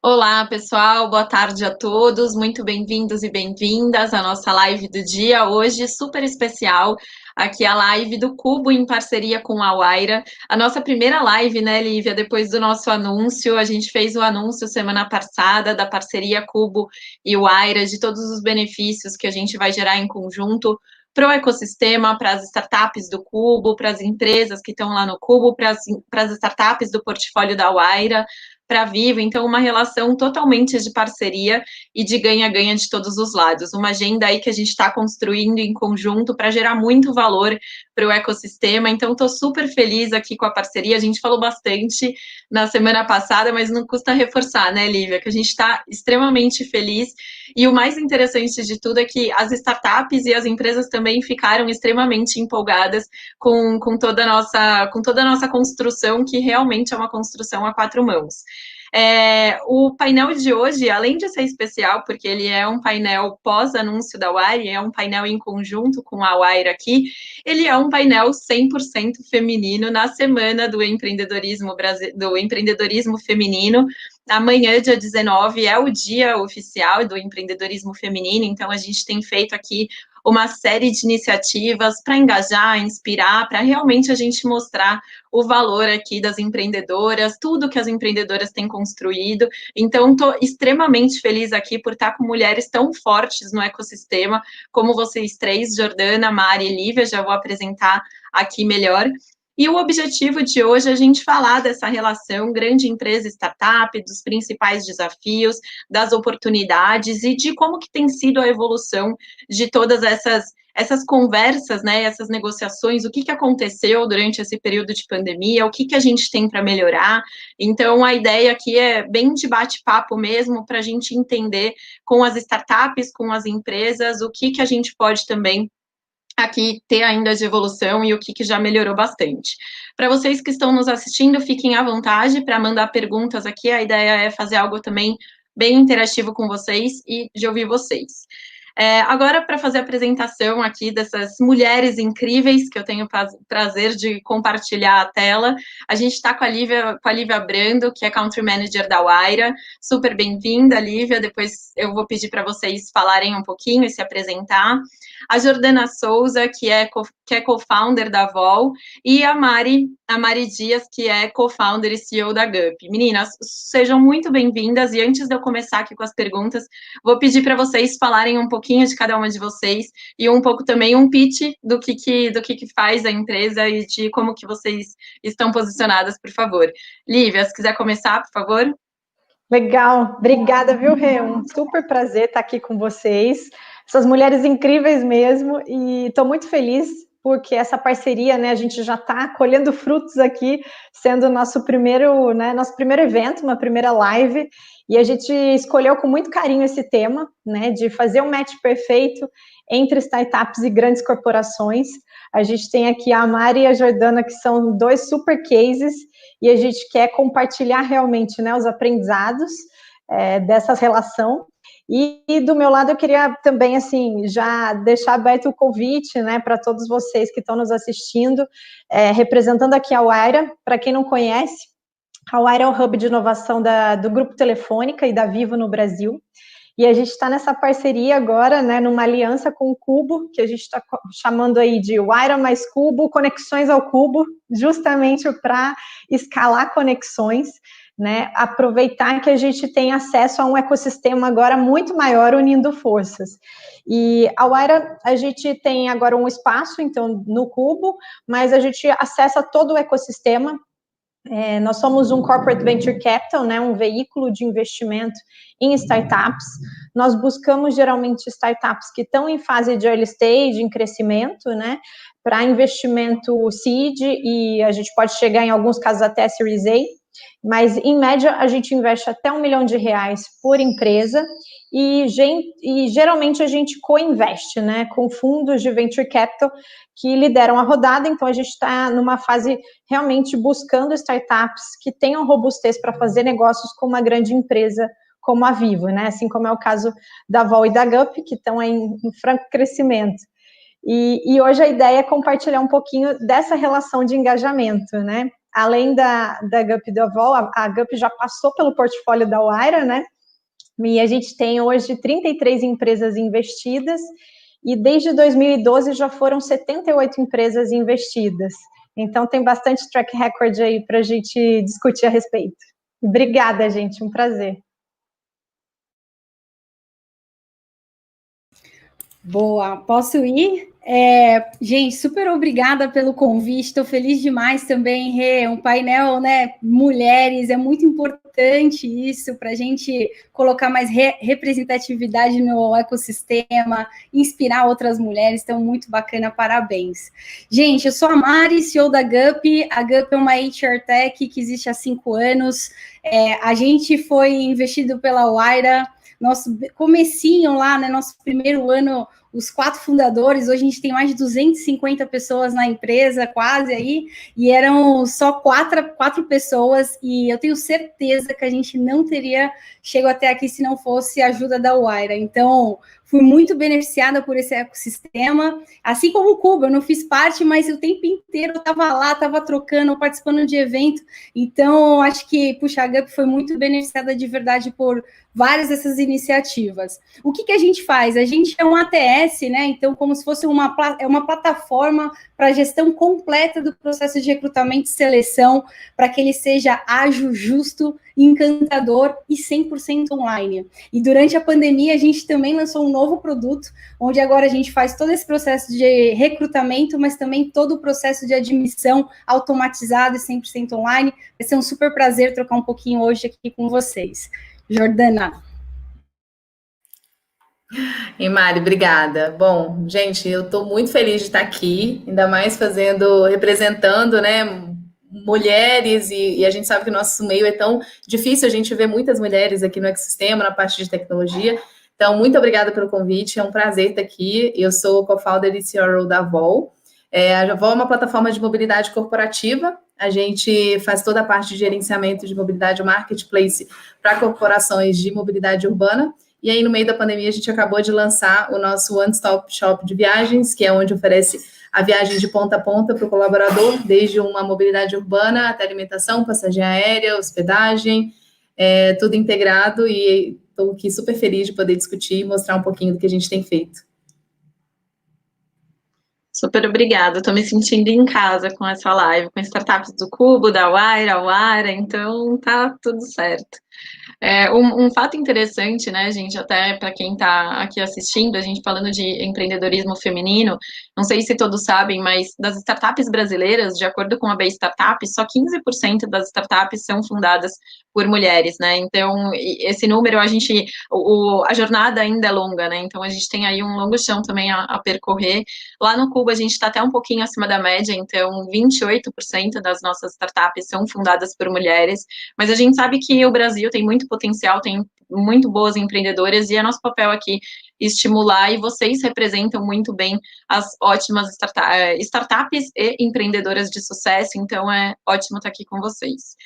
Olá, pessoal, boa tarde a todos, muito bem-vindos e bem-vindas à nossa live do dia, hoje super especial, aqui a live do Cubo em parceria com a Wayra, a nossa primeira live, né, Lívia, depois do nosso anúncio, a gente fez o anúncio semana passada da parceria Cubo e Wayra, de todos os benefícios que a gente vai gerar em conjunto para o ecossistema, para as startups do Cubo, para as empresas que estão lá no Cubo, para as startups do portfólio da Wayra, para a Vivo, então uma relação totalmente de parceria e de ganha-ganha de todos os lados. Uma agenda aí que a gente está construindo em conjunto para gerar muito valor para o ecossistema. Então, estou super feliz aqui com a parceria. A gente falou bastante na semana passada, mas não custa reforçar, né, Lívia? Que a gente está extremamente feliz. E o mais interessante de tudo é que as startups e as empresas também ficaram extremamente empolgadas com toda a nossa construção, que realmente é uma construção a quatro mãos. O painel de hoje, além de ser especial, porque ele é um painel pós-anúncio da Wire, é um painel em conjunto com a Wire aqui, ele é um painel 100% feminino na semana do empreendedorismo feminino. Amanhã, dia 19, é o dia oficial do empreendedorismo feminino, então a gente tem feito aqui uma série de iniciativas para engajar, inspirar, para realmente a gente mostrar o valor aqui das empreendedoras, tudo que as empreendedoras têm construído. Então, estou extremamente feliz aqui por estar com mulheres tão fortes no ecossistema, como vocês três, Jordana, Mari e Lívia, já vou apresentar aqui melhor. E o objetivo de hoje é a gente falar dessa relação grande empresa-startup, dos principais desafios, das oportunidades e de como que tem sido a evolução de todas essas conversas, né, essas negociações, o que aconteceu durante esse período de pandemia, o que a gente tem para melhorar. Então, a ideia aqui é bem de bate-papo mesmo, para a gente entender com as startups, com as empresas, o que a gente pode também aqui ter ainda de evolução e o que já melhorou bastante. Para vocês que estão nos assistindo, fiquem à vontade para mandar perguntas aqui, a ideia é fazer algo também bem interativo com vocês e de ouvir vocês. Agora, para fazer a apresentação aqui dessas mulheres incríveis, que eu tenho prazer de compartilhar a tela, a gente está com a Lívia Brando, que é Country Manager da Wayra. Super bem-vinda, Lívia. Depois eu vou pedir para vocês falarem um pouquinho e se apresentar. A Jordana Souza, que é co-founder da Vol, e a Mari Dias, que é co-founder e CEO da GUP. Meninas, sejam muito bem-vindas, e antes de eu começar aqui com as perguntas, vou pedir para vocês falarem um pouquinho de cada uma de vocês e um pouco também um pitch do que faz a empresa e de como que vocês estão posicionadas, por favor. Lívia, se quiser começar, por favor. Legal, obrigada, viu, Rê? Um super prazer estar aqui com vocês, essas mulheres incríveis mesmo, e estou muito feliz porque essa parceria, né, a gente já está colhendo frutos aqui, sendo nosso primeiro evento, uma primeira live, e a gente escolheu com muito carinho esse tema, né, de fazer um match perfeito entre startups e grandes corporações. A gente tem aqui a Mari e a Jordana, que são dois super cases, e a gente quer compartilhar realmente, né, os aprendizados dessa relação. E do meu lado eu queria também, assim, já deixar aberto o convite, né, para todos vocês que estão nos assistindo, representando aqui a Wayra. Para quem não conhece, a Wayra é o hub de inovação do Grupo Telefônica e da Vivo no Brasil. E a gente está nessa parceria agora, né, numa aliança com o Cubo, que a gente está chamando aí de Wayra mais Cubo, conexões ao Cubo, justamente para escalar conexões, né, aproveitar que a gente tem acesso a um ecossistema agora muito maior, unindo forças. E a Wayra, a gente tem agora um espaço, então, no Cubo, mas a gente acessa todo o ecossistema. Nós somos um corporate venture capital, né, um veículo de investimento em startups. Nós buscamos geralmente startups que estão em fase de early stage, em crescimento, né, para investimento seed, e a gente pode chegar em alguns casos até Series A, mas em média a gente investe até R$1 milhão por empresa, e geralmente a gente co-investe, né, com fundos de venture capital que lideram a rodada. Então a gente está numa fase realmente buscando startups que tenham robustez para fazer negócios com uma grande empresa como a Vivo, né, assim como é o caso da Vol e da GUP, que estão em franco crescimento. E hoje a ideia é compartilhar um pouquinho dessa relação de engajamento, né? além da GUP do Avol, a GUP já passou pelo portfólio da Wayra, né? E a gente tem hoje 33 empresas investidas, e desde 2012 já foram 78 empresas investidas. Então tem bastante track record aí para a gente discutir a respeito. Obrigada, gente, um prazer. Boa, posso ir? Gente, super obrigada pelo convite, estou feliz demais também, Rê, um painel, né, mulheres, é muito importante isso, para a gente colocar mais representatividade no ecossistema, inspirar outras mulheres, então muito bacana, parabéns. Gente, eu sou a Mari, CEO da GUP, a GUP é uma HR Tech que existe há 5 anos, a gente foi investido pela Wayra, nosso comecinho lá, né, nosso primeiro ano, os 4 fundadores, hoje a gente tem mais de 250 pessoas na empresa, quase aí, e eram só quatro pessoas, e eu tenho certeza que a gente não teria chegado até aqui se não fosse a ajuda da Wayra. Então, fui muito beneficiada por esse ecossistema, assim como o Cubo, eu não fiz parte, mas o tempo inteiro eu estava lá, estava trocando, participando de evento, então acho que, puxa, a GUP foi muito beneficiada de verdade por várias dessas iniciativas. O que a gente faz? A gente é um ATS, né? Então, como se fosse uma plataforma para a gestão completa do processo de recrutamento e seleção, para que ele seja ágil, justo, encantador e 100% online. E durante a pandemia, a gente também lançou um novo produto, onde agora a gente faz todo esse processo de recrutamento, mas também todo o processo de admissão automatizado e 100% online. Vai ser um super prazer trocar um pouquinho hoje aqui com vocês. Jordana. E Mari, obrigada. Bom, gente, eu estou muito feliz de estar aqui, ainda mais representando, né, mulheres, e a gente sabe que o nosso meio é tão difícil, a gente vê muitas mulheres aqui no ecossistema, na parte de tecnologia. Então, muito obrigada pelo convite, é um prazer estar aqui. Eu sou co-founder e CRO da Vol. A Vol é uma plataforma de mobilidade corporativa. A gente faz toda a parte de gerenciamento de mobilidade, o marketplace para corporações de mobilidade urbana. E aí, no meio da pandemia, a gente acabou de lançar o nosso One Stop Shop de viagens, que é onde oferece a viagem de ponta a ponta para o colaborador, desde uma mobilidade urbana até alimentação, passagem aérea, hospedagem, tudo integrado. E estou aqui super feliz de poder discutir e mostrar um pouquinho do que a gente tem feito. Super obrigada, estou me sentindo em casa com essa live, com startups do Cubo, da Wayra, então tá tudo certo. Um fato interessante, né, gente, até para quem está aqui assistindo, a gente falando de empreendedorismo feminino, não sei se todos sabem, mas das startups brasileiras, de acordo com a B Startup, só 15% das startups são fundadas por mulheres, né, então esse número, a jornada ainda é longa, né, então a gente tem aí um longo chão também a percorrer. Lá no Cubo a gente está até um pouquinho acima da média, então 28% das nossas startups são fundadas por mulheres, mas a gente sabe que o Brasil tem muito potencial, tem muito boas empreendedoras, e é nosso papel aqui estimular, e vocês representam muito bem as ótimas startups e empreendedoras de sucesso, então é ótimo estar aqui com vocês.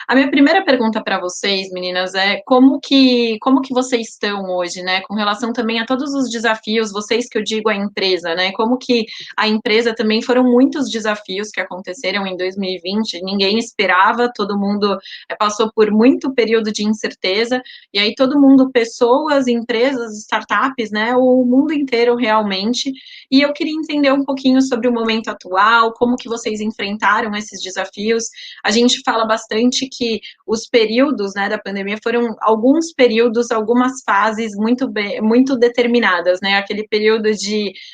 A minha primeira pergunta para vocês, meninas, é como que vocês estão hoje, né, com relação também a todos os desafios, vocês que eu digo a empresa, né, como que a empresa também foram muitos desafios que aconteceram em 2020, ninguém esperava, todo mundo passou por muito período de incerteza, e aí todo mundo, pessoas, empresas, startups, né, o mundo inteiro realmente, e eu queria entender um pouquinho sobre o momento atual, como que vocês enfrentaram esses desafios. A gente fala bastante que os períodos, né, da pandemia foram alguns períodos, algumas fases muito determinadas, né, aquele período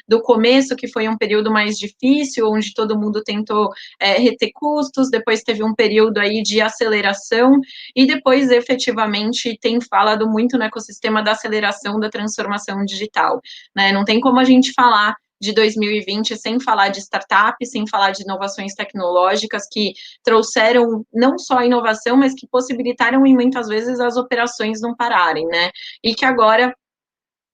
do começo, que foi um período mais difícil, onde todo mundo tentou reter custos, depois teve um período aí de aceleração, e depois, efetivamente, tem falado muito no ecossistema da aceleração da transformação digital, né, não tem como a gente falar de 2020 sem falar de startups, sem falar de inovações tecnológicas que trouxeram não só a inovação, mas que possibilitaram, e muitas vezes, as operações não pararem, né, e que agora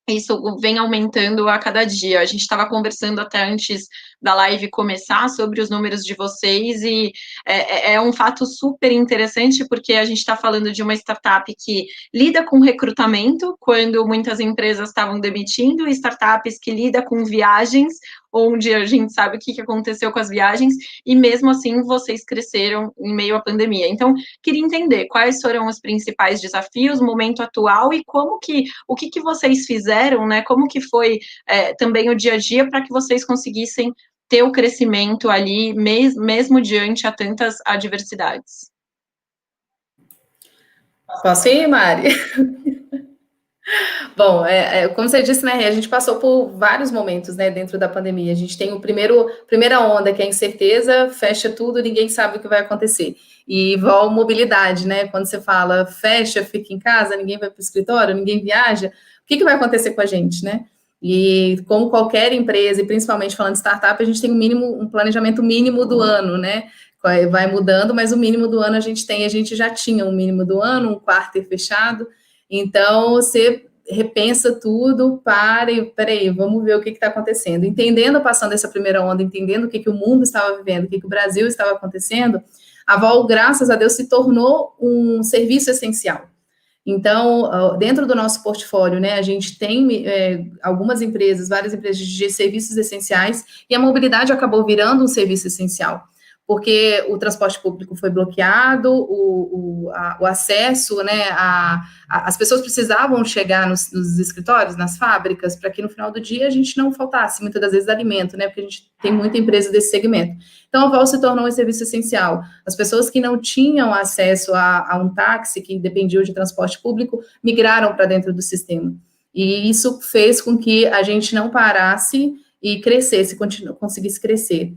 isso vem aumentando a cada dia. A gente estava conversando até antes da live começar sobre os números de vocês, e é um fato super interessante, porque a gente está falando de uma startup que lida com recrutamento, quando muitas empresas estavam demitindo, e startups que lida com viagens, onde a gente sabe o que aconteceu com as viagens, e mesmo assim vocês cresceram em meio à pandemia. Então, queria entender quais foram os principais desafios, o momento atual, e o que vocês fizeram, né? Como que foi também o dia a dia para que vocês conseguissem ter o crescimento ali, mesmo diante a tantas adversidades. Posso ir, Mari? Bom, como você disse, né, a gente passou por vários momentos, né, dentro da pandemia. A gente tem primeira onda, que é a incerteza, fecha tudo, ninguém sabe o que vai acontecer. E igual mobilidade, né, quando você fala fecha, fica em casa, ninguém vai para o escritório, ninguém viaja, o que vai acontecer com a gente, né? E como qualquer empresa, e principalmente falando de startup, a gente tem um planejamento mínimo do ano, né? Vai mudando, mas o mínimo do ano a gente já tinha um mínimo do ano, um quarto fechado. Então, você repensa tudo, peraí, vamos ver o que está acontecendo. Entendendo, passando essa primeira onda, entendendo o que o mundo estava vivendo, o que o Brasil estava acontecendo, a Vol, graças a Deus, se tornou um serviço essencial. Então, dentro do nosso portfólio, né, a gente tem algumas empresas, várias empresas de serviços essenciais, e a mobilidade acabou virando um serviço essencial, porque o transporte público foi bloqueado, o acesso, né, as pessoas precisavam chegar nos escritórios, nas fábricas, para que no final do dia a gente não faltasse, muitas das vezes, alimento, né, porque a gente tem muita empresa desse segmento. Então, a Vol se tornou um serviço essencial. As pessoas que não tinham acesso a um táxi, que dependiam de transporte público, migraram para dentro do sistema. E isso fez com que a gente não parasse e crescesse, conseguisse crescer.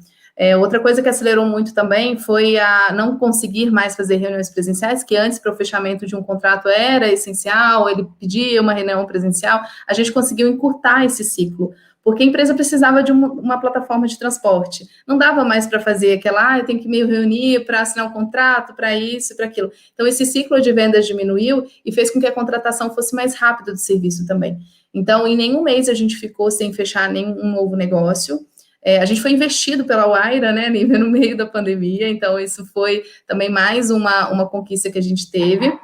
Outra coisa que acelerou muito também foi a não conseguir mais fazer reuniões presenciais, que antes, para o fechamento de um contrato, era essencial, ele pedia uma reunião presencial, a gente conseguiu encurtar esse ciclo, porque a empresa precisava de uma plataforma de transporte. Não dava mais para fazer aquela, eu tenho que me reunir para assinar um contrato, para isso, para aquilo. Então, esse ciclo de vendas diminuiu e fez com que a contratação fosse mais rápida do serviço também. Então, em nenhum mês a gente ficou sem fechar nenhum novo negócio. A gente foi investido pela Wayra, né, no meio da pandemia, então isso foi também mais uma conquista que a gente teve,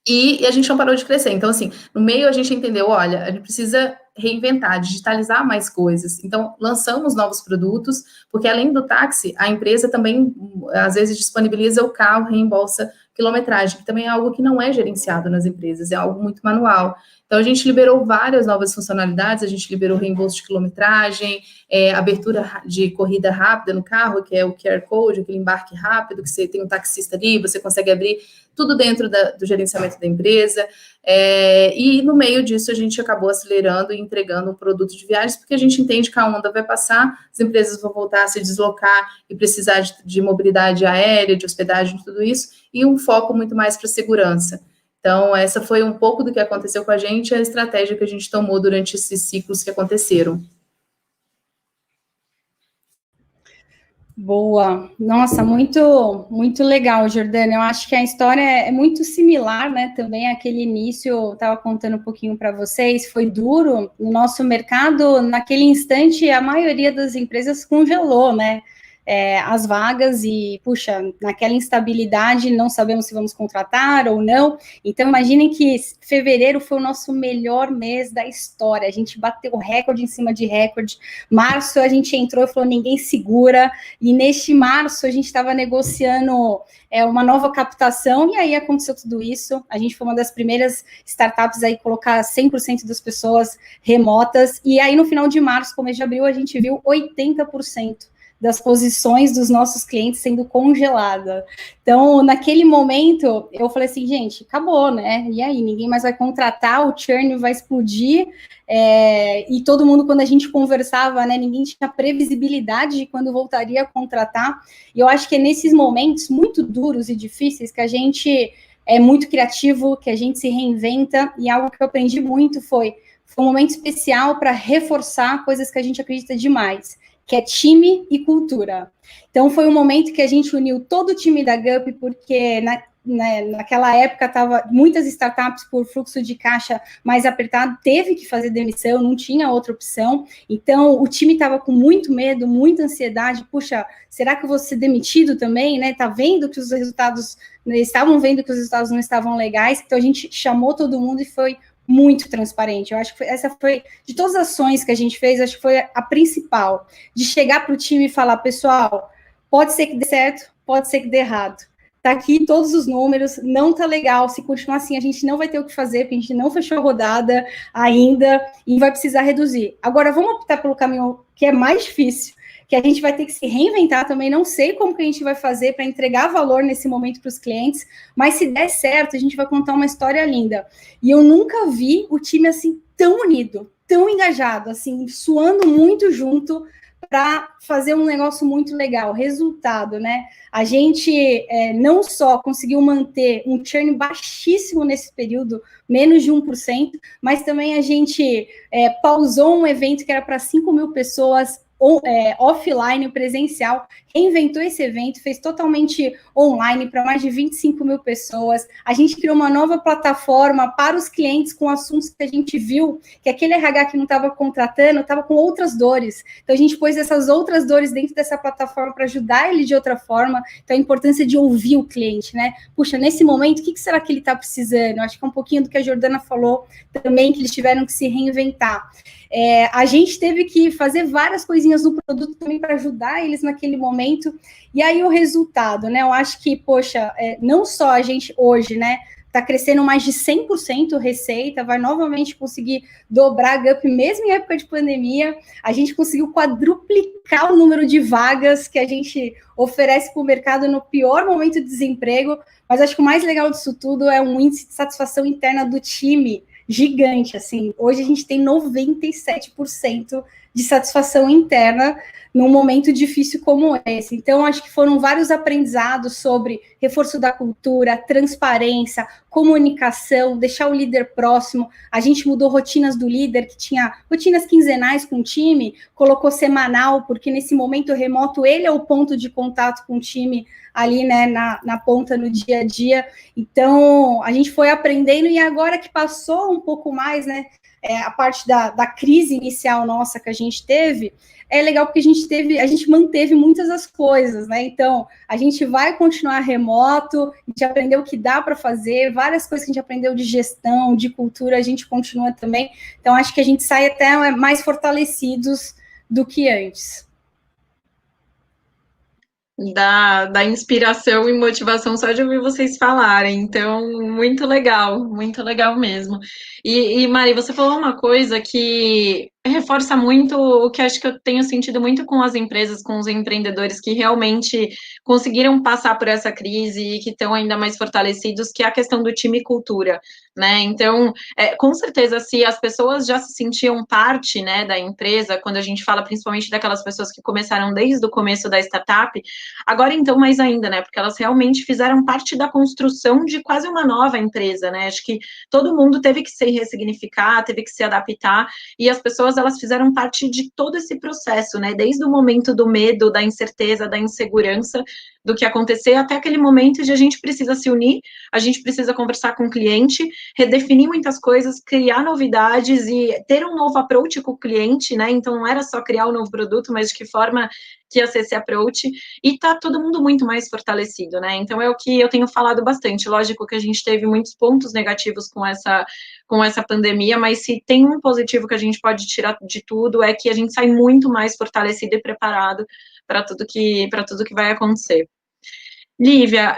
e a gente não parou de crescer. Então, assim, no meio a gente entendeu, olha, a gente precisa reinventar, digitalizar mais coisas. Então, lançamos novos produtos, porque além do táxi, a empresa também, às vezes, disponibiliza o carro, reembolsa quilometragem, que também é algo que não é gerenciado nas empresas, é algo muito manual. Então, a gente liberou várias novas funcionalidades, a gente liberou reembolso de quilometragem, abertura de corrida rápida no carro, que é o QR Code, aquele embarque rápido, que você tem um taxista ali, você consegue abrir tudo dentro do gerenciamento da empresa, e no meio disso a gente acabou acelerando e entregando um produto de viagens, porque a gente entende que a onda vai passar, as empresas vão voltar a se deslocar e precisar de mobilidade aérea, de hospedagem, tudo isso, e um foco muito mais para segurança. Então, essa foi um pouco do que aconteceu com a gente, a estratégia que a gente tomou durante esses ciclos que aconteceram. Boa, nossa, muito, muito legal, Jordana. Eu acho que a história é muito similar, né? Também aquele início, eu estava contando um pouquinho para vocês, foi duro. No nosso mercado, naquele instante, a maioria das empresas congelou, né? As vagas e, puxa, naquela instabilidade, não sabemos se vamos contratar ou não. Então, imaginem que fevereiro foi o nosso melhor mês da história. A gente bateu recorde em cima de recorde. Março, a gente entrou e falou, ninguém segura. E neste março, a gente estava negociando uma nova captação, e aí aconteceu tudo isso. A gente foi uma das primeiras startups a colocar 100% das pessoas remotas. E aí, no final de março, começo de abril, a gente viu 80% das posições dos nossos clientes sendo congelada. Então, naquele momento, eu falei assim, gente, acabou, né? E aí, ninguém mais vai contratar, o churn vai explodir, e todo mundo, quando a gente conversava, né, ninguém tinha previsibilidade de quando voltaria a contratar, e eu acho que é nesses momentos muito duros e difíceis que a gente é muito criativo, que a gente se reinventa, e algo que eu aprendi muito foi um momento especial para reforçar coisas que a gente acredita demais, que é time e cultura. Então, foi um momento que a gente uniu todo o time da GUP, porque naquela época estava muitas startups por fluxo de caixa mais apertado, teve que fazer demissão, não tinha outra opção. Então, o time estava com muito medo, muita ansiedade. Puxa, será que eu vou ser demitido também? Né? Vendo que os resultados, estavam vendo que os resultados não estavam legais. Então, a gente chamou todo mundo e foi muito transparente. Eu acho que essa foi, de todas as ações que a gente fez, acho que foi a principal, de chegar para o time e falar, pessoal, pode ser que dê certo, pode ser que dê errado. Tá aqui todos os números, não tá legal, se continuar assim, a gente não vai ter o que fazer, porque a gente não fechou a rodada ainda, e vai precisar reduzir. Agora, vamos optar pelo caminho que é mais difícil, que a gente vai ter que se reinventar também, não sei como que a gente vai fazer para entregar valor nesse momento para os clientes, mas se der certo, a gente vai contar uma história linda. E eu nunca vi o time assim tão unido, tão engajado, assim, suando muito junto para fazer um negócio muito legal. Resultado, né? A gente não só conseguiu manter um churn baixíssimo nesse período, menos de 1%, mas também a gente pausou um evento que era para 5 mil pessoas, offline, presencial, reinventou esse evento, fez totalmente online para mais de 25 mil pessoas. A gente criou uma nova plataforma para os clientes com assuntos que a gente viu que aquele RH que não estava contratando estava com outras dores. Então, a gente pôs essas outras dores dentro dessa plataforma para ajudar ele de outra forma. Então, a importância de ouvir o cliente, né? Puxa, nesse momento, o que será que ele está precisando? Eu acho que é um pouquinho do que a Jordana falou também, que eles tiveram que se reinventar. A gente teve que fazer várias coisinhas no produto também para ajudar eles naquele momento, e aí o resultado, né, eu acho que, poxa, não só a gente hoje, né, está crescendo mais de 100% receita, vai novamente conseguir dobrar a GUP mesmo em época de pandemia, a gente conseguiu quadruplicar o número de vagas que a gente oferece para o mercado no pior momento de desemprego, mas acho que o mais legal disso tudo é um índice de satisfação interna do time gigante, assim, hoje a gente tem 97% de satisfação interna num momento difícil como esse. Então, acho que foram vários aprendizados sobre reforço da cultura, transparência, comunicação, deixar o líder próximo. A gente mudou rotinas do líder, que tinha rotinas quinzenais com o time, colocou semanal, porque nesse momento remoto ele é o ponto de contato com o time ali, né, na ponta, no dia a dia. Então, a gente foi aprendendo, e agora que passou um pouco mais, né, a parte da crise inicial nossa que a gente teve, é legal porque a gente manteve muitas das coisas, né? Então, a gente vai continuar remoto, a gente aprendeu o que dá para fazer, várias coisas que a gente aprendeu de gestão, de cultura, a gente continua também. Então, acho que a gente sai até mais fortalecidos do que antes. Da inspiração e motivação só de ouvir vocês falarem. Então, muito legal mesmo. E Mari, você falou uma coisa que reforça muito o que acho que eu tenho sentido muito com as empresas, com os empreendedores que realmente conseguiram passar por essa crise e que estão ainda mais fortalecidos, que é a questão do time e cultura, né? Então, com certeza, se as pessoas já se sentiam parte, né, da empresa, quando a gente fala principalmente daquelas pessoas que começaram desde o começo da startup, agora então mais ainda, né, porque elas realmente fizeram parte da construção de quase uma nova empresa, né? Acho que todo mundo teve que se ressignificar, teve que se adaptar, e as pessoas, elas fizeram parte de todo esse processo, né, desde o momento do medo, da incerteza, da insegurança, do que acontecer, até aquele momento de a gente precisa se unir, a gente precisa conversar com o cliente, redefinir muitas coisas, criar novidades e ter um novo approach com o cliente, né, então não era só criar um novo produto, mas de que forma que ia ser esse approach, e tá todo mundo muito mais fortalecido, né, então é o que eu tenho falado bastante. Lógico que a gente teve muitos pontos negativos com essa pandemia, mas se tem um positivo que a gente pode tirar de tudo, é que a gente sai muito mais fortalecido e preparado para tudo que vai acontecer. Lívia,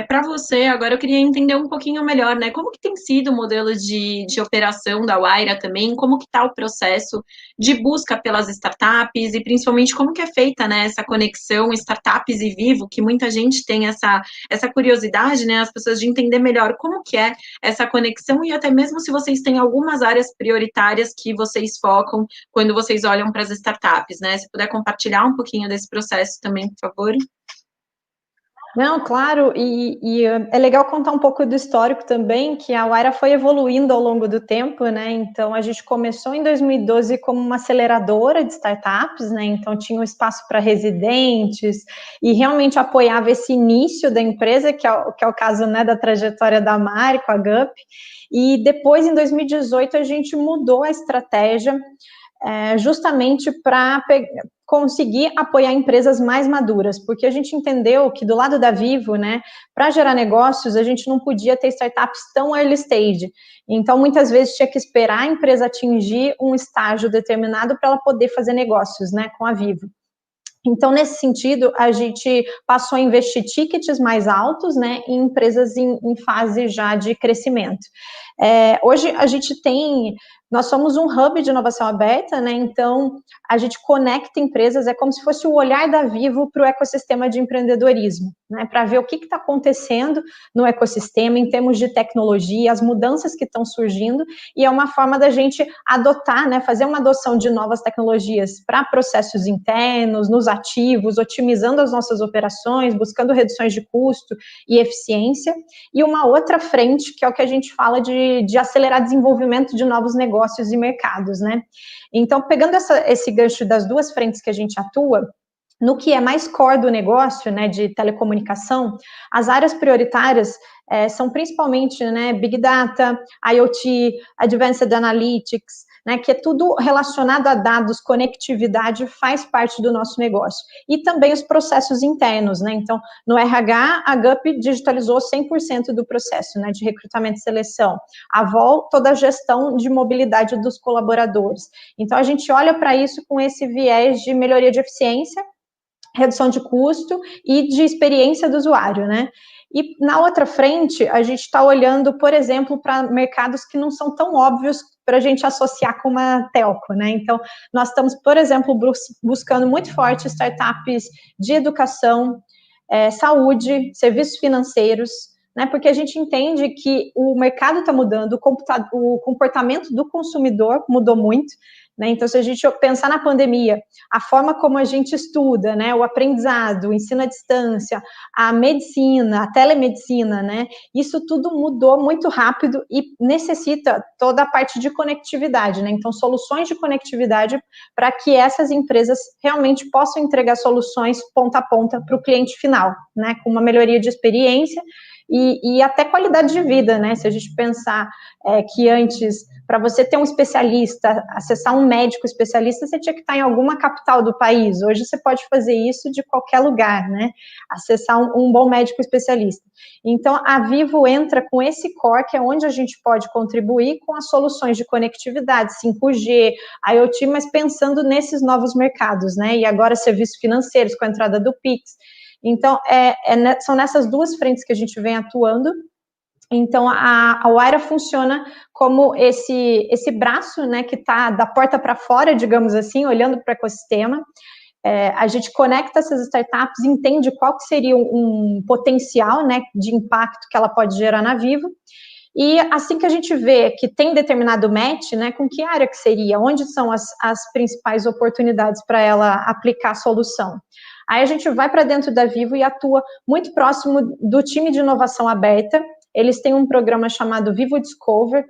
para você, agora eu queria entender um pouquinho melhor, né, como que tem sido o modelo de operação da Wayra também, como que está o processo de busca pelas startups, e principalmente como que é feita, né, essa conexão startups e Vivo, que muita gente tem essa curiosidade, né, as pessoas de entender melhor como que é essa conexão, e até mesmo se vocês têm algumas áreas prioritárias que vocês focam quando vocês olham para as startups, né, se puder compartilhar um pouquinho desse processo também, por favor. Não, claro, e é legal contar um pouco do histórico também, que a Wayra foi evoluindo ao longo do tempo, né, então a gente começou em 2012 como uma aceleradora de startups, né, então tinha um espaço para residentes, e realmente apoiava esse início da empresa, que é o caso, né, da trajetória da Mari com a GUP, e depois, em 2018, a gente mudou a estratégia, justamente para conseguir apoiar empresas mais maduras, porque a gente entendeu que do lado da Vivo, né, para gerar negócios, a gente não podia ter startups tão early stage. Então, muitas vezes tinha que esperar a empresa atingir um estágio determinado para ela poder fazer negócios, né, com a Vivo. Então, nesse sentido, a gente passou a investir tickets mais altos, né, em empresas em fase já de crescimento. Hoje, nós somos um hub de inovação aberta, né, então a gente conecta empresas, é como se fosse o olhar da Vivo para o ecossistema de empreendedorismo, né, para ver o que está acontecendo no ecossistema em termos de tecnologia, as mudanças que estão surgindo, e é uma forma da gente adotar, né, fazer uma adoção de novas tecnologias para processos internos, nos ativos, otimizando as nossas operações, buscando reduções de custo e eficiência, e uma outra frente, que é o que a gente fala de acelerar desenvolvimento de novos negócios e mercados, né? Então, pegando esse gancho das duas frentes que a gente atua, no que é mais core do negócio, né, de telecomunicação, as áreas prioritárias são principalmente, né, Big Data, IoT, Advanced Analytics, né, que é tudo relacionado a dados, conectividade, faz parte do nosso negócio. E também os processos internos, né, então, no RH, a GUP digitalizou 100% do processo, né, de recrutamento e seleção. A VOL, toda a gestão de mobilidade dos colaboradores. Então, a gente olha para isso com esse viés de melhoria de eficiência, redução de custo e de experiência do usuário, né? E na outra frente, a gente está olhando, por exemplo, para mercados que não são tão óbvios para a gente associar com uma telco, né? Então, nós estamos, por exemplo, buscando muito forte startups de educação, saúde, serviços financeiros, né? Porque a gente entende que o mercado está mudando, o comportamento do consumidor mudou muito, né? Então, se a gente pensar na pandemia, a forma como a gente estuda, né, o aprendizado, o ensino à distância, a medicina, a telemedicina, né, isso tudo mudou muito rápido e necessita toda a parte de conectividade, né? Então, soluções de conectividade para que essas empresas realmente possam entregar soluções ponta a ponta para o cliente final, né, com uma melhoria de experiência e até qualidade de vida, né? Se a gente pensar que antes, para você ter um especialista, acessar um médico especialista, você tinha que estar em alguma capital do país. Hoje você pode fazer isso de qualquer lugar, né? Acessar um bom médico especialista. Então, a Vivo entra com esse core, que é onde a gente pode contribuir com as soluções de conectividade, 5G, IoT, mas pensando nesses novos mercados, né? E agora serviços financeiros, com a entrada do Pix. Então, são nessas duas frentes que a gente vem atuando. Então, a Wayra funciona como esse braço, né, que está da porta para fora, digamos assim, olhando para o ecossistema. A gente conecta essas startups, entende qual que seria um potencial, né, de impacto que ela pode gerar na Vivo. E assim que a gente vê que tem determinado match, né, com que área que seria, onde são as principais oportunidades para ela aplicar a solução. Aí a gente vai para dentro da Vivo e atua muito próximo do time de inovação aberta. Eles têm um programa chamado Vivo Discover,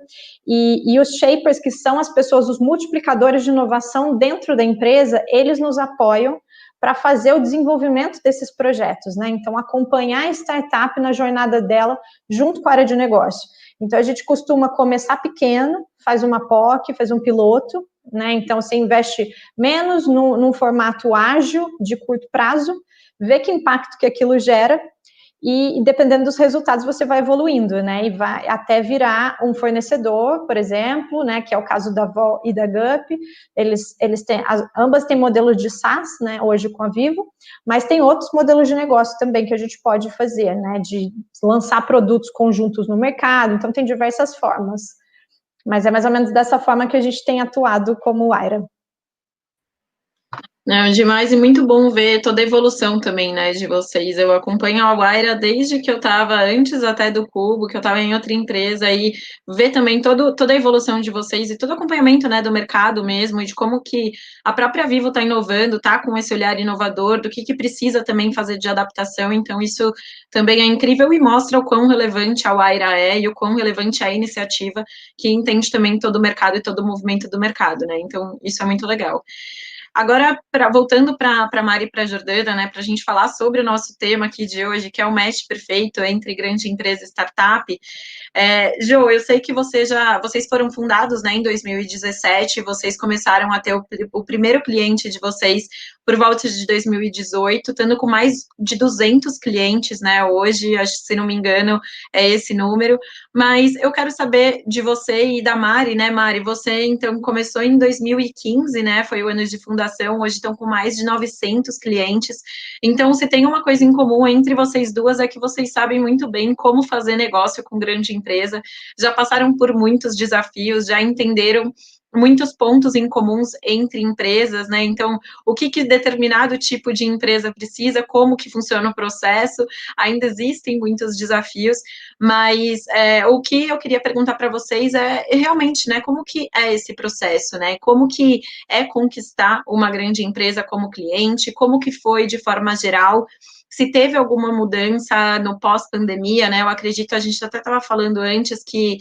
e os shapers, que são as pessoas, os multiplicadores de inovação dentro da empresa, eles nos apoiam para fazer o desenvolvimento desses projetos, né? Então, acompanhar a startup na jornada dela junto com a área de negócio. Então, a gente costuma começar pequeno, faz uma POC, faz um piloto, né? Então, você investe menos num formato ágil, de curto prazo, vê que impacto que aquilo gera, e dependendo dos resultados você vai evoluindo, né, e vai até virar um fornecedor, por exemplo, né, que é o caso da VOL e da GUP. Eles têm, ambas têm modelos de SaaS, né, hoje com a Vivo, mas tem outros modelos de negócio também que a gente pode fazer, né, de lançar produtos conjuntos no mercado. Então tem diversas formas, mas é mais ou menos dessa forma que a gente tem atuado como Wayra. Não, demais, e muito bom ver toda a evolução também, né, de vocês. Eu acompanho a Wayra desde que eu estava, antes até do Cubo, que eu estava em outra empresa, e ver também toda a evolução de vocês e todo o acompanhamento, né, do mercado mesmo, e de como que a própria Vivo está inovando, está com esse olhar inovador, do que precisa também fazer de adaptação. Então isso também é incrível e mostra o quão relevante a Wayra é e o quão relevante é a iniciativa, que entende também todo o mercado e todo o movimento do mercado, né, então isso é muito legal. Agora, voltando para a Mari e para a Jordana, né, para a gente falar sobre o nosso tema aqui de hoje, que é o match perfeito entre grande empresa e startup. Jo, eu sei que vocês foram fundados, né, em 2017, vocês começaram a ter o primeiro cliente de vocês por volta de 2018, estando com mais de 200 clientes, né, hoje, acho, se não me engano, é esse número, mas eu quero saber de você e da Mari, né, Mari, você, então, começou em 2015, né, foi o ano de fundação, hoje estão com mais de 900 clientes, então, se tem uma coisa em comum entre vocês duas, é que vocês sabem muito bem como fazer negócio com grande empresa, já passaram por muitos desafios, já entenderam muitos pontos em comuns entre empresas, né, então, o que determinado tipo de empresa precisa, como que funciona o processo, ainda existem muitos desafios, mas o que eu queria perguntar para vocês é realmente, né, como que é esse processo, né, como que é conquistar uma grande empresa como cliente, como que foi de forma geral, se teve alguma mudança no pós-pandemia, né, eu acredito, a gente até estava falando antes que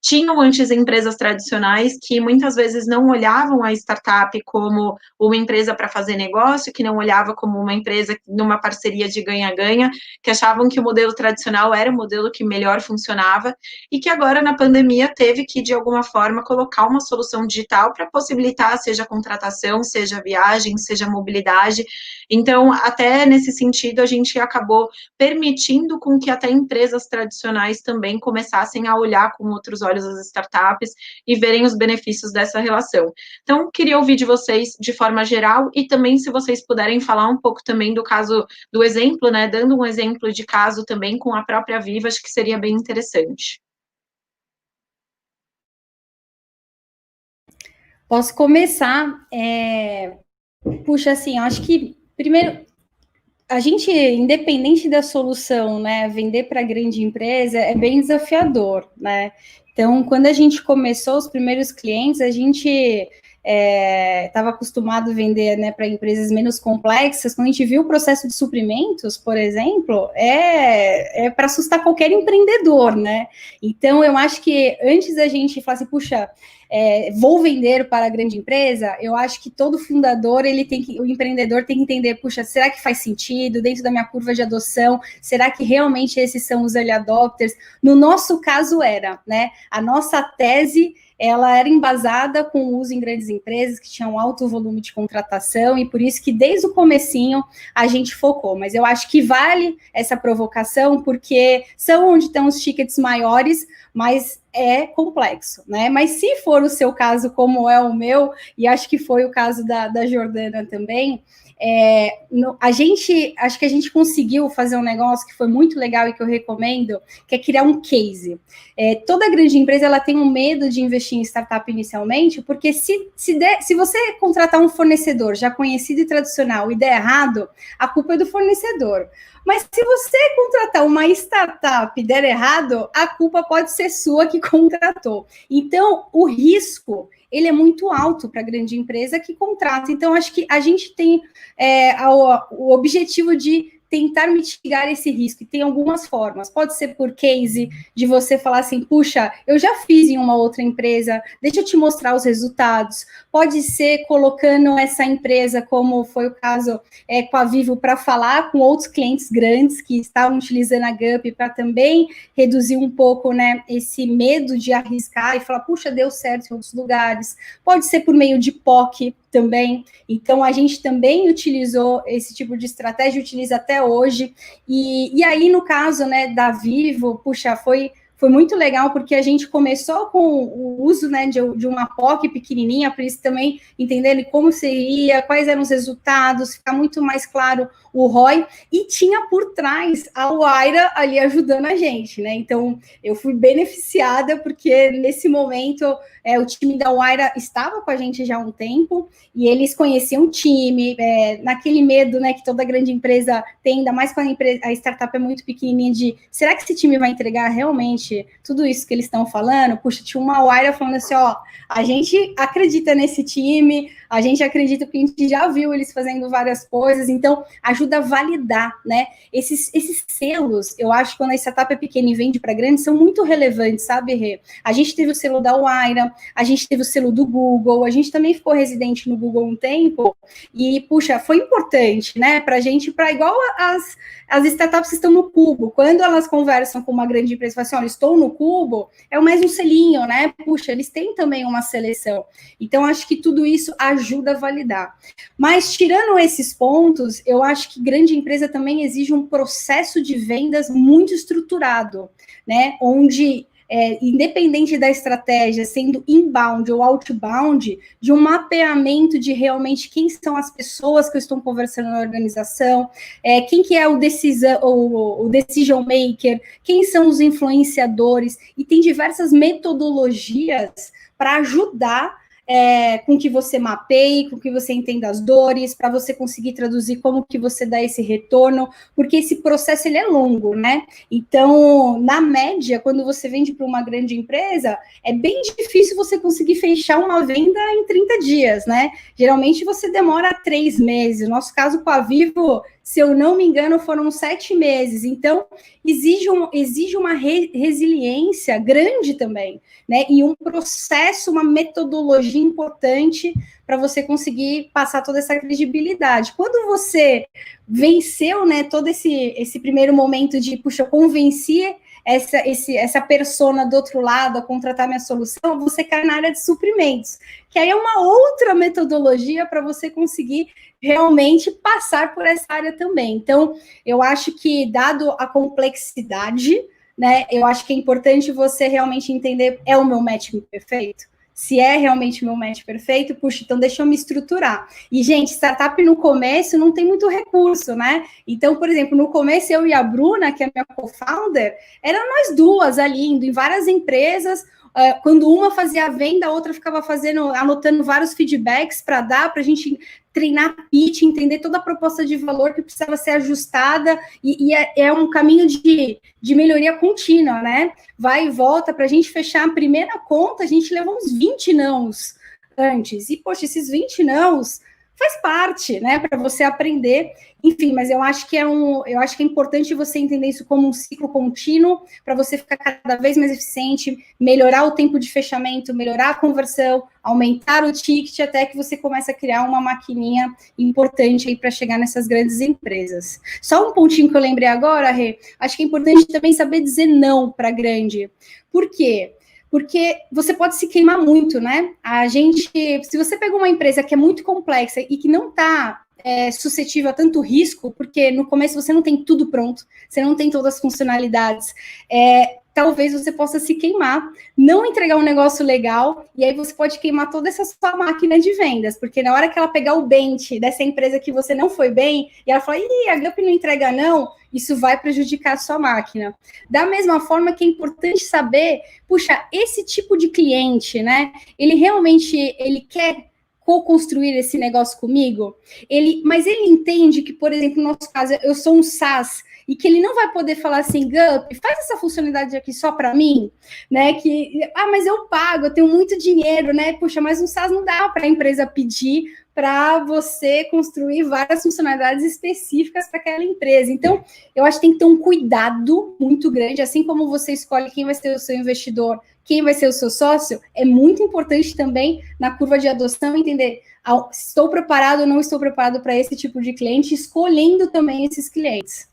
tinham antes empresas tradicionais que muitas vezes não olhavam a startup como uma empresa para fazer negócio, que não olhava como uma empresa numa parceria de ganha-ganha, que achavam que o modelo tradicional era o modelo que melhor funcionava, e que agora na pandemia teve que, de alguma forma, colocar uma solução digital para possibilitar, seja contratação, seja viagem, seja mobilidade. Então, até nesse sentido, a gente acabou permitindo com que até empresas tradicionais também começassem a olhar com outros olhos as startups e verem os benefícios dessa relação. Então, queria ouvir de vocês de forma geral e também se vocês puderem falar um pouco também do caso, do exemplo, né, dando um exemplo de caso também com a própria Viva, acho que seria bem interessante. Posso começar? Puxa, assim, eu acho que, primeiro, a gente, independente da solução, né, vender para grande empresa é bem desafiador, né? Então, quando a gente começou os primeiros clientes, a gente estava acostumado a vender, né, para empresas menos complexas. Quando a gente viu o processo de suprimentos, por exemplo, é para assustar qualquer empreendedor, né? Então, eu acho que antes da gente falar assim, puxa, vou vender para a grande empresa, eu acho que todo fundador, o empreendedor tem que entender, puxa, será que faz sentido dentro da minha curva de adoção? Será que realmente esses são os early adopters? No nosso caso era, né? A nossa tese, ela era embasada com o uso em grandes empresas que tinham alto volume de contratação e por isso que desde o comecinho a gente focou, mas eu acho que vale essa provocação porque são onde estão os tickets maiores, mas é complexo, né? Mas se for o seu caso, como é o meu, e acho que foi o caso da Jordana também, acho que a gente conseguiu fazer um negócio que foi muito legal e que eu recomendo, que é criar um case. Toda grande empresa ela tem um medo de investir em startup inicialmente, porque se você contratar um fornecedor já conhecido e tradicional e der errado, a culpa é do fornecedor. Mas se você contratar uma startup e der errado, a culpa pode ser sua que contratou. Então, o risco, ele é muito alto para a grande empresa que contrata. Então, acho que a gente tem o objetivo de tentar mitigar esse risco, e tem algumas formas, pode ser por case, de você falar assim, puxa, eu já fiz em uma outra empresa, deixa eu te mostrar os resultados, pode ser colocando essa empresa, como foi o caso com a Vivo, para falar com outros clientes grandes que estavam utilizando a GUP, para também reduzir um pouco, né, esse medo de arriscar e falar, puxa, deu certo em outros lugares, pode ser por meio de POC também, então a gente também utilizou esse tipo de estratégia, utiliza até hoje, e aí no caso, né, da Vivo, puxa, foi muito legal, porque a gente começou com o uso, né, de uma POC pequenininha, para eles também entenderem como seria, quais eram os resultados, ficar muito mais claro o ROI, e tinha por trás a Wayra ali ajudando a gente, né, então eu fui beneficiada, porque nesse momento o time da Wayra estava com a gente já há um tempo, e eles conheciam o time, naquele medo, né, que toda grande empresa tem, ainda mais quando a startup é muito pequenininha, de será que esse time vai entregar realmente tudo isso que eles estão falando? Puxa, tinha uma Wayra falando assim, ó, a gente acredita nesse time, a gente acredita que a gente já viu eles fazendo várias coisas, então ajuda a validar, né? Esses selos, eu acho que quando a startup é pequena e vende para grande, são muito relevantes, sabe, Rê? A gente teve o selo da Wayra, a gente teve o selo do Google, a gente também ficou residente no Google um tempo, e, puxa, foi importante, né, para a gente, para igual as startups que estão no Cubo, quando elas conversam com uma grande empresa, falam assim, olha, estou no Cubo, é mais um selinho, né, puxa, eles têm também uma seleção, então acho que tudo isso ajuda a validar. Mas, tirando esses pontos, eu acho que grande empresa também exige um processo de vendas muito estruturado, né, onde independente da estratégia, sendo inbound ou outbound, de um mapeamento de realmente quem são as pessoas que estão conversando na organização, quem que é o decision maker, quem são os influenciadores, e tem diversas metodologias para ajudar com que você mapeie, com que você entenda as dores, para você conseguir traduzir como que você dá esse retorno, porque esse processo ele é longo, né? Então, na média, quando você vende para uma grande empresa, é bem difícil você conseguir fechar uma venda em 30 dias, né? Geralmente você demora 3 meses. No nosso caso, com a Vivo, se eu não me engano, foram 7 meses. Então, exige uma resiliência grande também, né? E um processo, uma metodologia importante para você conseguir passar toda essa credibilidade. Quando você venceu, né, todo esse primeiro momento de, puxa, eu convenci essa persona do outro lado a contratar minha solução, você cai na área de suprimentos, que aí é uma outra metodologia para você conseguir realmente passar por essa área também. Então, eu acho que, dado a complexidade, né, eu acho que é importante você realmente entender, é o meu match perfeito? Se é realmente o meu match perfeito, puxa, então deixa eu me estruturar. E, gente, startup no começo não tem muito recurso, né? Então, por exemplo, no começo, eu e a Bruna, que é a minha co-founder, eram nós duas ali, indo em várias empresas. Quando uma fazia a venda, a outra ficava anotando vários feedbacks para dar, para a gente treinar pitch, entender toda a proposta de valor que precisava ser ajustada, e é um caminho de melhoria contínua, né? Vai e volta, para a gente fechar a primeira conta, a gente levou uns 20 nãos antes, e, poxa, esses 20 nãos faz parte, né, para você aprender, enfim, mas eu acho que é importante você entender isso como um ciclo contínuo, para você ficar cada vez mais eficiente, melhorar o tempo de fechamento, melhorar a conversão, aumentar o ticket, até que você comece a criar uma maquininha importante aí para chegar nessas grandes empresas. Só um pontinho que eu lembrei agora, Rê, acho que é importante também saber dizer não para grande. Por quê? Porque você pode se queimar muito, né? Se você pega uma empresa que é muito complexa e que não está suscetível a tanto risco, porque no começo você não tem tudo pronto, você não tem todas as funcionalidades, talvez você possa se queimar, não entregar um negócio legal, e aí você pode queimar toda essa sua máquina de vendas, porque na hora que ela pegar o bench dessa empresa que você não foi bem, e ela fala, a Gup não entrega não, isso vai prejudicar a sua máquina. Da mesma forma que é importante saber, puxa, esse tipo de cliente, né, ele quer co-construir esse negócio comigo, mas ele entende que, por exemplo, no nosso caso, eu sou um SaaS, e que ele não vai poder falar assim, Gup, faz essa funcionalidade aqui só para mim, né, mas eu pago, eu tenho muito dinheiro, né, puxa, mas um SaaS não dá para a empresa pedir para você construir várias funcionalidades específicas para aquela empresa. Então, eu acho que tem que ter um cuidado muito grande, assim como você escolhe quem vai ser o seu investidor, quem vai ser o seu sócio, é muito importante também na curva de adoção entender, estou preparado ou não estou preparado para esse tipo de cliente, escolhendo também esses clientes.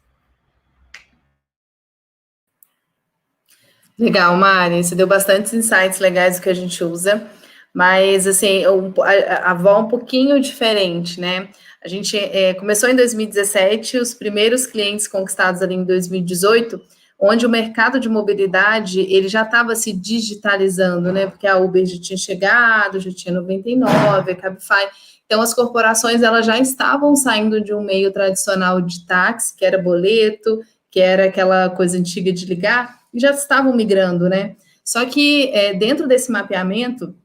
Legal, Mari, você deu bastantes insights legais do que a gente usa, mas, assim, a avó um pouquinho diferente, né? A gente começou em 2017, os primeiros clientes conquistados ali em 2018, onde o mercado de mobilidade, ele já estava se digitalizando, né? Porque a Uber já tinha chegado, já tinha 99, a Cabify. Então, as corporações, elas já estavam saindo de um meio tradicional de táxi, que era boleto, que era aquela coisa antiga de ligar, e já estavam migrando, né? Só que dentro desse mapeamento,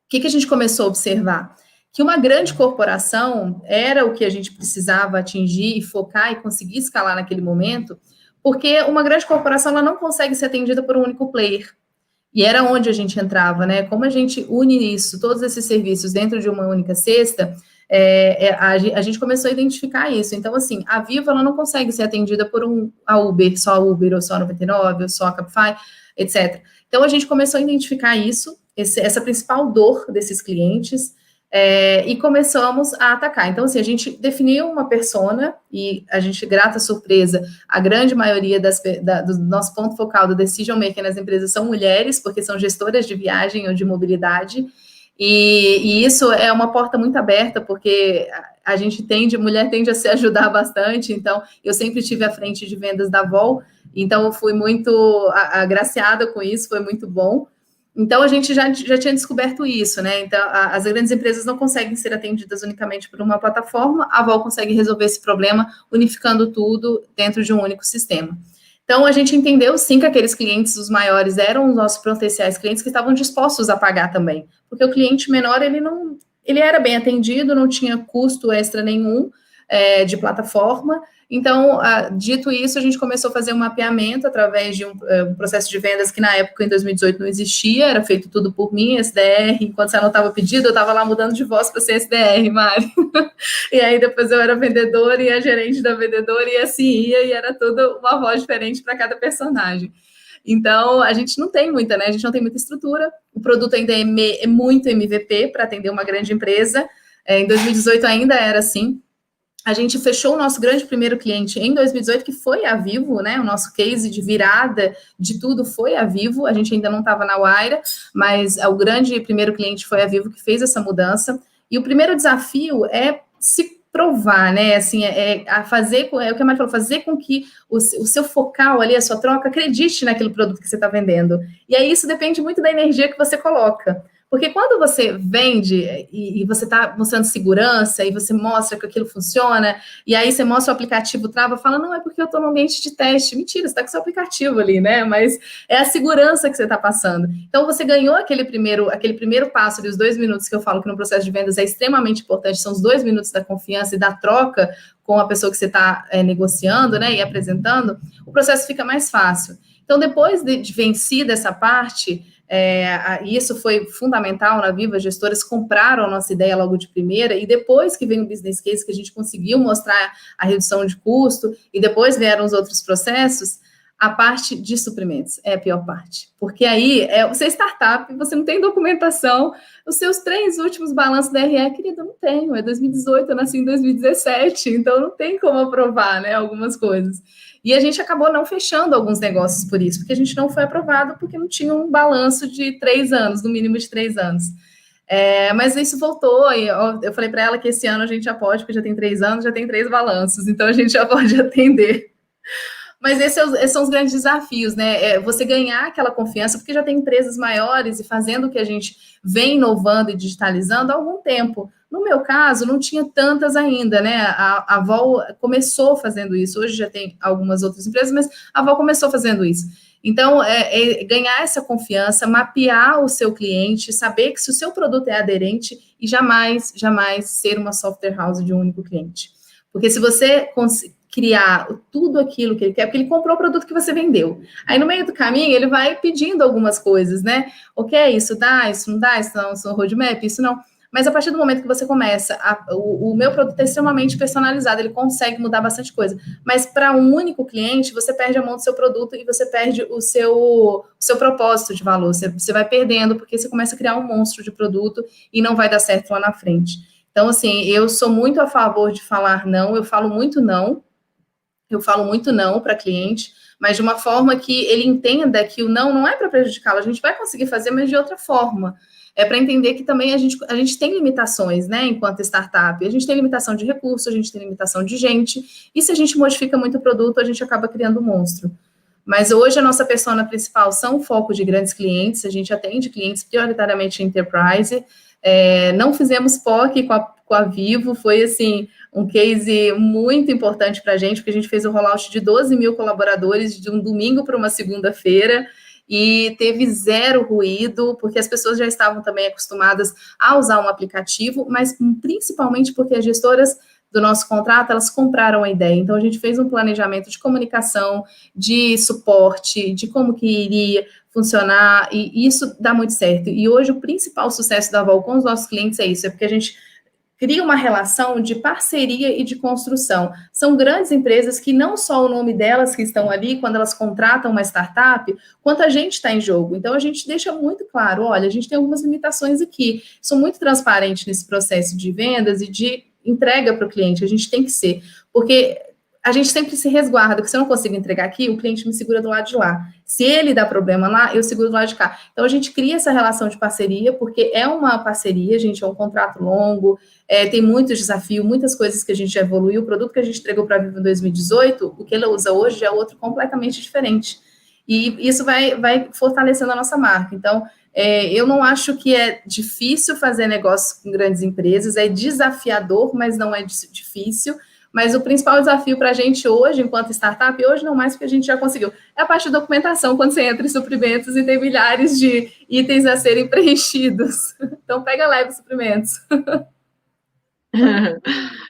o que a gente começou a observar? Que uma grande corporação era o que a gente precisava atingir e focar e conseguir escalar naquele momento, porque uma grande corporação ela não consegue ser atendida por um único player. E era onde a gente entrava, né? Como a gente une isso, todos esses serviços dentro de uma única cesta, a gente começou a identificar isso. Então, assim, a Vivo, ela não consegue ser atendida por a Uber, ou só a 99, ou só a Cabify, etc. Então, a gente começou a identificar isso, essa principal dor desses clientes, e começamos a atacar. Então, assim, a gente definiu uma persona e a gente, grata surpresa, a grande maioria do nosso ponto focal do decision making nas empresas são mulheres, porque são gestoras de viagem ou de mobilidade, e isso é uma porta muito aberta, porque a gente mulher tende a se ajudar bastante, então eu sempre estive à frente de vendas da Vol, então eu fui muito agraciada com isso, foi muito bom. Então, a gente já tinha descoberto isso, né? Então, as grandes empresas não conseguem ser atendidas unicamente por uma plataforma, a Vol consegue resolver esse problema unificando tudo dentro de um único sistema. Então, a gente entendeu, sim, que aqueles clientes, os maiores, eram os nossos potenciais clientes que estavam dispostos a pagar também, porque o cliente menor, ele era bem atendido, não tinha custo extra nenhum de plataforma. Então, dito isso, a gente começou a fazer um mapeamento através de um processo de vendas que, na época, em 2018, não existia, era feito tudo por mim, SDR, enquanto você anotava o pedido, eu estava lá mudando de voz para ser SDR, Mari. E aí, depois eu era vendedora, e a gerente da vendedora, e assim ia, e era toda uma voz diferente para cada personagem. Então, a gente não tem muita, né? A gente não tem muita estrutura, o produto ainda é muito MVP para atender uma grande empresa, em 2018 ainda era assim. A gente fechou o nosso grande primeiro cliente em 2018, que foi a Vivo, né? O nosso case de virada de tudo foi a Vivo. A gente ainda não estava na Wayra, mas o grande primeiro cliente foi a Vivo que fez essa mudança. E o primeiro desafio é se provar, né? Assim, fazer, o que a Mari falou, fazer com que o seu focal ali, a sua troca, acredite naquele produto que você está vendendo. E aí isso depende muito da energia que você coloca. Porque quando você vende e você está mostrando segurança e você mostra que aquilo funciona, e aí você mostra o aplicativo, trava, fala, não, é porque eu estou no ambiente de teste. Mentira, você está com o seu aplicativo ali, né? Mas é a segurança que você está passando. Então, você ganhou aquele primeiro passo ali, os 2 minutos que eu falo que no processo de vendas é extremamente importante, são os 2 minutos da confiança e da troca com a pessoa que você está negociando, né, e apresentando, o processo fica mais fácil. Então, depois de vencida essa parte, isso foi fundamental na Vivo, as gestoras compraram a nossa ideia logo de primeira, e depois que veio o business case, que a gente conseguiu mostrar a redução de custo, e depois vieram os outros processos, a parte de suprimentos é a pior parte, porque aí você é startup, você não tem documentação, os seus 3 últimos balanços da RE, querida, eu não tenho, é 2018, eu nasci em 2017, então não tem como aprovar, né, algumas coisas. E a gente acabou não fechando alguns negócios por isso, porque a gente não foi aprovado, porque não tinha um balanço de 3 anos, no mínimo de 3 anos. Mas isso voltou, e eu falei para ela que esse ano a gente já pode, porque já tem 3 anos, já tem 3 balanços, então a gente já pode atender. Mas esses são os grandes desafios, né? Você ganhar aquela confiança, porque já tem empresas maiores e fazendo o que a gente vem inovando e digitalizando há algum tempo. No meu caso, não tinha tantas ainda, né? A Vol começou fazendo isso, hoje já tem algumas outras empresas, mas a Vol começou fazendo isso. Então, ganhar essa confiança, mapear o seu cliente, saber que se o seu produto é aderente e jamais ser uma software house de um único cliente. Porque se você criar tudo aquilo que ele quer, porque ele comprou o produto que você vendeu. Aí, no meio do caminho, ele vai pedindo algumas coisas, né? Ok, isso dá, isso não dá, isso não é um roadmap, isso não. Mas a partir do momento que você começa, o meu produto é extremamente personalizado, ele consegue mudar bastante coisa. Mas para um único cliente, você perde a mão do seu produto e você perde o seu propósito de valor. Você vai perdendo, porque você começa a criar um monstro de produto e não vai dar certo lá na frente. Então, assim, eu sou muito a favor de falar não, eu falo muito não para cliente, mas de uma forma que ele entenda que o não é para prejudicá-lo, a gente vai conseguir fazer, mas de outra forma. É para entender que também a gente tem limitações, né, enquanto startup. A gente tem limitação de recursos, a gente tem limitação de gente, e se a gente modifica muito o produto, a gente acaba criando um monstro. Mas hoje a nossa persona principal são o foco de grandes clientes, a gente atende clientes prioritariamente enterprise. Não fizemos POC com a Vivo, foi assim um case muito importante para a gente, porque a gente fez o rollout de 12 mil colaboradores de um domingo para uma segunda-feira, e teve 0 ruído, porque as pessoas já estavam também acostumadas a usar um aplicativo, mas principalmente porque as gestoras do nosso contrato, elas compraram a ideia. Então, a gente fez um planejamento de comunicação, de suporte, de como que iria funcionar, e isso dá muito certo. E hoje, o principal sucesso da Avol com os nossos clientes é isso, é porque a gente cria uma relação de parceria e de construção. São grandes empresas que não só o nome delas que estão ali, quando elas contratam uma startup, quanto a gente está em jogo. Então, a gente deixa muito claro, olha, a gente tem algumas limitações aqui. Sou muito transparente nesse processo de vendas e de entrega para o cliente. A gente tem que ser, porque a gente sempre se resguarda, porque se eu não consigo entregar aqui, o cliente me segura do lado de lá. Se ele dá problema lá, eu seguro do lado de cá. Então, a gente cria essa relação de parceria, porque é uma parceria, gente, é um contrato longo, tem muitos desafios, muitas coisas que a gente já evoluiu. O produto que a gente entregou para a Vivo em 2018, o que ela usa hoje é outro completamente diferente. E isso vai fortalecendo a nossa marca. Então, eu não acho que é difícil fazer negócio com grandes empresas, é desafiador, mas não é difícil. Mas o principal desafio para a gente hoje, enquanto startup, hoje não mais, porque a gente já conseguiu, é a parte de documentação, quando você entra em suprimentos e tem milhares de itens a serem preenchidos. Então, pega leve os suprimentos.